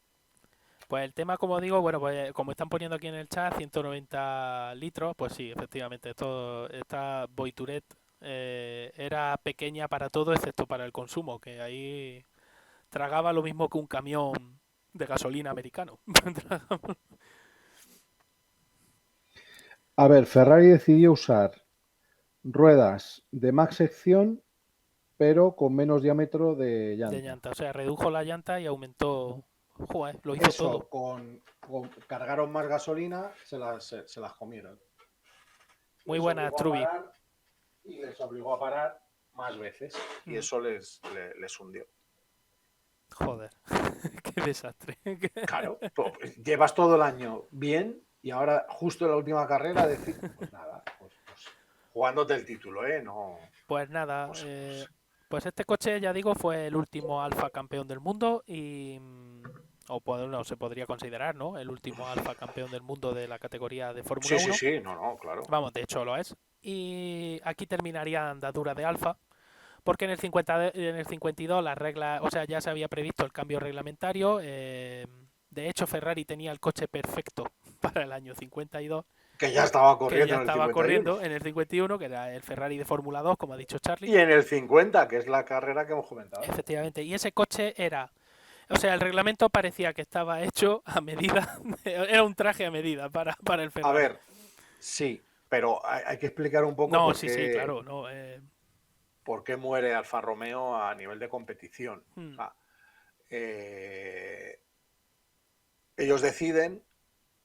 Pues el tema, como digo, bueno, pues como están poniendo aquí en el chat, 190 litros, pues sí, efectivamente, esta Voituret era pequeña para todo excepto para el consumo, que ahí tragaba lo mismo que un camión de gasolina americano. A ver, Ferrari decidió usar ruedas de max sección, pero con menos diámetro de De llanta. llanta. O sea, redujo la llanta y aumentó. Joder, lo hizo todo. Eso, cargaron más gasolina, se las comieron. Muy Les buena, obligó a Truby. parar y les obligó a parar más veces. Y eso les hundió. Joder, qué desastre. Claro, pues llevas todo el año bien y ahora justo en la última carrera decir, pues nada, pues jugándote el título, ¿eh? No, Pues nada, pues, pues este coche, ya digo, fue el último Alfa campeón del mundo y, o no, se podría considerar, ¿no? El último Alfa campeón del mundo de la categoría de Fórmula sí, sí, 1. sí, no, claro. Vamos, de hecho lo es. Y aquí terminaría andadura de Alfa, porque en el 52 las reglas, o sea, ya se había previsto el cambio reglamentario. De hecho, Ferrari tenía el coche perfecto para el año 52, Que ya estaba que corriendo ya en el estaba 51. corriendo en el 51, que era el Ferrari de Fórmula 2, como ha dicho Charlie. Y en el 50, que es la carrera que hemos comentado antes. Efectivamente, y ese coche era, o sea, el reglamento parecía que estaba hecho a medida, era un traje a medida para el A Ferrari. ver, sí, pero hay que explicar un poco No, sí, sí, claro, no. por qué muere Alfa Romeo a nivel de competición. O Hmm, sea, ellos deciden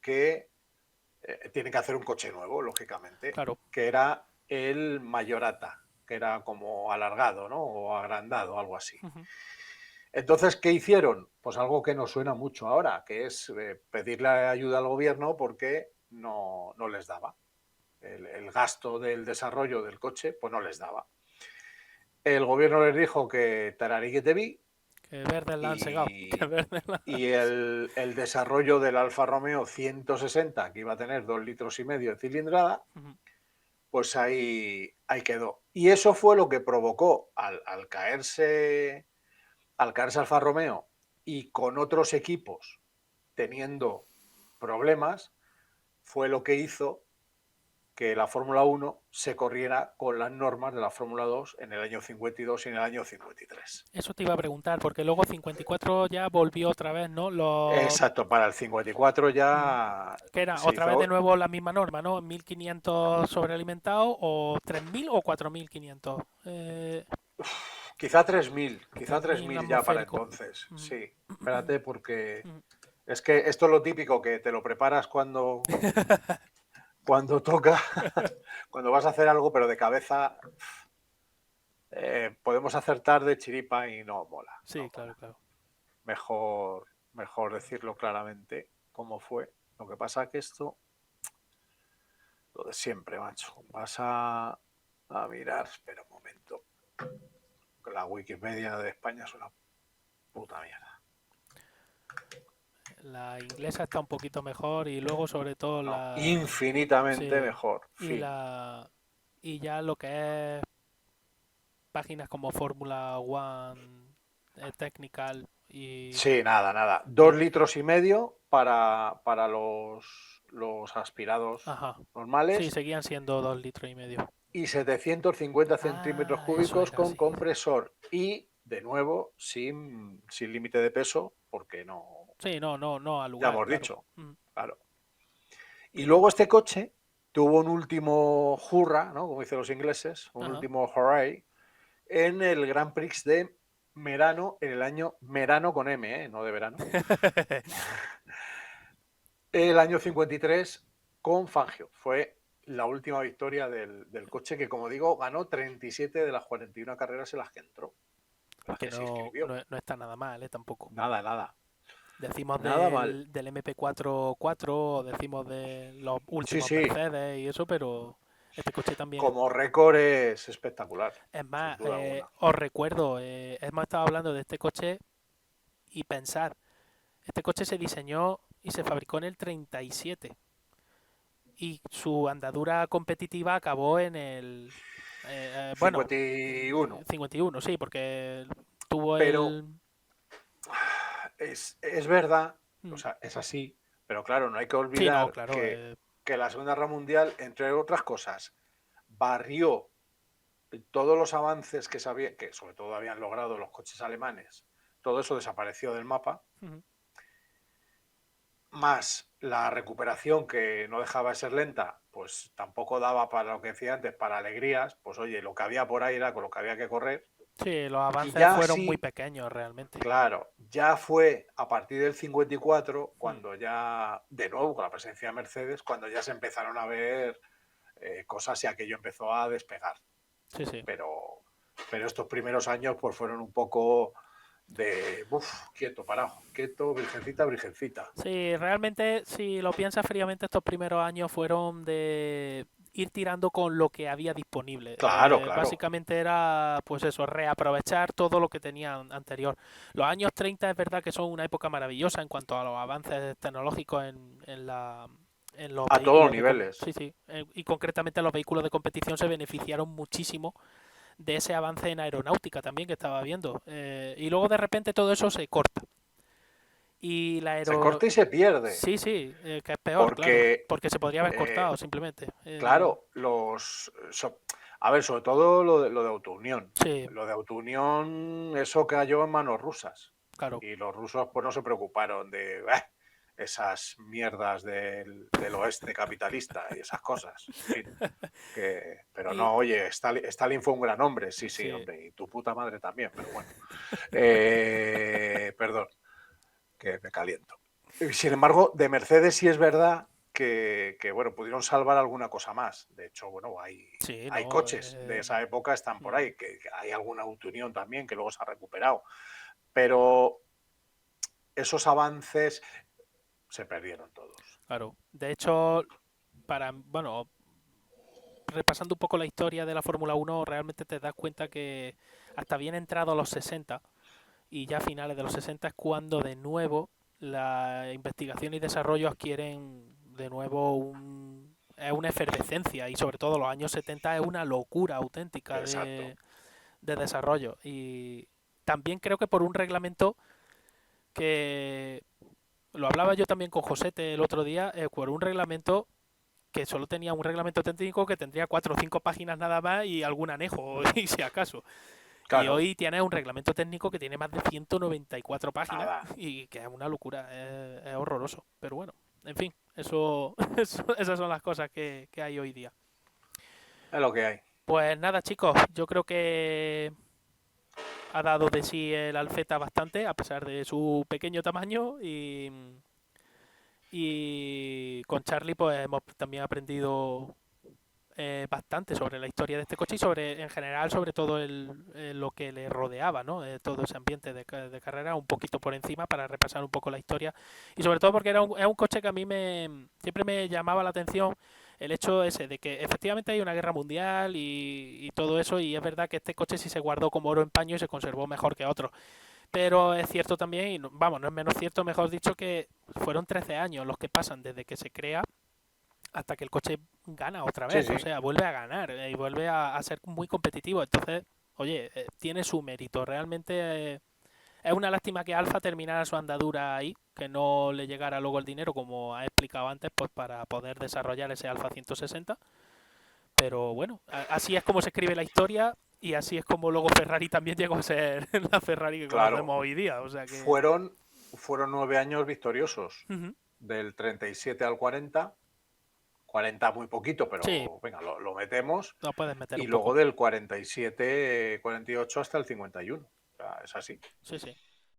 que tienen que hacer un coche nuevo, lógicamente, claro. que era el Mayorata, que era como alargado, ¿no? O agrandado, algo así. Ujú. Entonces, ¿qué hicieron? Pues algo que nos suena mucho ahora, que es pedirle ayuda al gobierno porque no les daba. El gasto del desarrollo del coche, pues no les daba. El gobierno les dijo que tararique te vi Que verde la han segado. Que y, verde la... y el desarrollo del Alfa Romeo 160, que iba a tener 2,5 litros de cilindrada, Ujú. pues ahí quedó. Y eso fue lo que provocó al caerse Alfa Romeo y con otros equipos teniendo problemas, fue lo que hizo que la Fórmula 1 se corriera con las normas de la Fórmula 2 en el año 52 y en el año 53. Eso te iba a preguntar, porque luego 54 ya volvió otra vez, ¿no? Exacto, para el 54 Mm, ya que era se otra vez de hizo nuevo la misma norma, ¿no? 1500 sobrealimentado o 3000 o 4500. quizá 3.000 3000 ya para atmosférico. entonces. Mm, Sí, espérate porque mm. es que esto es lo típico que te lo preparas cuando toca, cuando vas a hacer algo, pero de cabeza podemos acertar de chiripa y no mola, Sí, no claro, mola. claro. Mejor decirlo claramente cómo fue. Lo que pasa que esto, lo de siempre, macho. Vas a mirar, espera un momento. La Wikipedia de España es una puta mierda. La inglesa está un poquito mejor y luego sobre todo No, la... infinitamente Sí, mejor. y Fin. la... Y ya lo que es páginas como Fórmula One, Technical y... Sí, nada. 2,5 litros para los aspirados Ajá. Sí, normales seguían siendo 2,5 litros. y 750 centímetros Ah, eso cúbicos era, con sí. compresor. Y, de nuevo, sin límite de peso, porque no, Sí, no, no, no al ya lugar, hemos claro. dicho, Mm, claro. Y luego este coche tuvo un último hurra, ¿no? Como dicen los ingleses, un ajá. último hooray, en el Grand Prix de Merano, en el año Merano con M, no de verano, el año 53 con Fangio. Fue la última victoria del coche que, como digo, ganó 37 de las 41 carreras en las que entró, en las Que que se no, inscribió. no, no está nada mal, tampoco. Nada. Decimos Nada mal. del MP4 o decimos de los Sí, últimos sí. Mercedes y eso, pero este coche también. Como récord es espectacular, Es sin más, duda alguna. os recuerdo, hemos estado hablando de este coche y pensar, este coche se diseñó y se fabricó en el 37 y su andadura competitiva acabó en el, bueno, 51. 51, sí, porque tuvo Pero el... es verdad, o Mm, sea, es así, pero claro, no hay que sí, no, olvidar claro, que la Segunda Guerra Mundial, entre otras cosas, barrió todos los avances que sobre todo habían logrado los coches alemanes, todo eso desapareció del mapa. ujú, más la recuperación que no dejaba de ser lenta, pues tampoco daba para lo que decía antes, para alegrías, pues oye, lo que había por ahí era con lo que había que correr. Sí, los Y avances ya fueron muy sí, pequeños realmente. claro, ya fue a partir del 54 Hmm. cuando ya, de nuevo, con la presencia de Mercedes, cuando ya se empezaron a ver cosas y aquello empezó a despegar. Sí, sí. Pero, pero estos primeros años pues fueron un poco de, uff, quieto, parado, quieto, virgencita, virgencita. Sí, realmente, si lo piensas fríamente, estos primeros años fueron de ir tirando con lo que había disponible. Claro, claro. Básicamente era, pues eso, reaprovechar todo lo que tenían anterior. Los años 30 es verdad que son una época maravillosa en cuanto a los avances tecnológicos en los A todos los vehículos de niveles. sí, sí, y concretamente los vehículos de competición se beneficiaron muchísimo de ese avance en aeronáutica también que estaba viendo. Y luego de repente todo eso se corta. Y la Se aero... corta y se pierde. Sí, sí, que es peor, claro, Porque, porque se podría haber eh, cortado simplemente. claro, a ver, sobre todo lo de autounión. Sí, Lo de autounión, eso cayó en manos rusas. claro. Y los rusos pues no se preocuparon de esas mierdas del oeste capitalista y esas cosas. En fin. Pero Y no, oye, Stalin fue un gran hombre, sí, sí, sí, hombre, y tu puta madre también, pero bueno. Perdón, que me caliento. Sin embargo, de Mercedes sí es verdad bueno, pudieron salvar alguna cosa más. De hecho, bueno, sí, hay no. coches de esa época, están por Mm, ahí, que hay alguna Autounión también que luego se ha recuperado. Pero esos avances se perdieron todos. claro. De hecho, bueno, repasando un poco la historia de la Fórmula Uno realmente te das cuenta que hasta bien entrado los 60 y ya a finales de los 60 es cuando de nuevo la investigación y desarrollo adquieren de nuevo es una efervescencia y sobre todo los años 70 es una locura auténtica Exacto. de desarrollo. Y también creo que por un reglamento que lo hablaba yo también con Josete el otro día, por un reglamento que solo tenía un reglamento técnico que tendría 4 o 5 páginas nada más y algún anejo, y si acaso. Y Claro, hoy tienes un reglamento técnico que tiene más de 194 páginas nada. y que es una locura, es horroroso. Pero bueno, en fin, esas son las cosas que hay hoy día. Es lo que hay. Pues nada, chicos, yo creo que ha dado de sí el Alfeta bastante, a pesar de su pequeño tamaño. Y con Charlie, pues hemos también aprendido bastante sobre la historia de este coche y sobre, en general, sobre todo lo que le rodeaba, ¿no? Todo ese ambiente de carrera, un poquito por encima para repasar un poco la historia. Y sobre todo porque es un coche que a mí siempre me llamaba la atención el hecho ese de que efectivamente hay una guerra mundial y todo eso, y es verdad que este coche sí se guardó como oro en paño y se conservó mejor que otros. Pero es cierto también, y vamos, no es menos cierto, mejor dicho, que fueron 13 años los que pasan desde que se crea hasta que el coche gana otra Sí, vez, o sí. sea, vuelve a ganar y vuelve a ser muy competitivo. Entonces, oye, tiene su mérito. Realmente es una lástima que Alfa terminara su andadura ahí, que no le llegara luego el dinero, como ha explicado antes, pues para poder desarrollar ese Alfa 160. Pero bueno, así es como se escribe la historia y así es como luego Ferrari también llegó a ser la Ferrari que Claro. conocemos hoy día. O sea que... Fueron, fueron 9 años victoriosos. Ujú. Del 37 al 40. 40 muy poquito, Sí, pero venga, lo metemos. lo puedes meter Y un luego poco. del 47, 48 hasta el 51. O sea, es así. Sí, sí.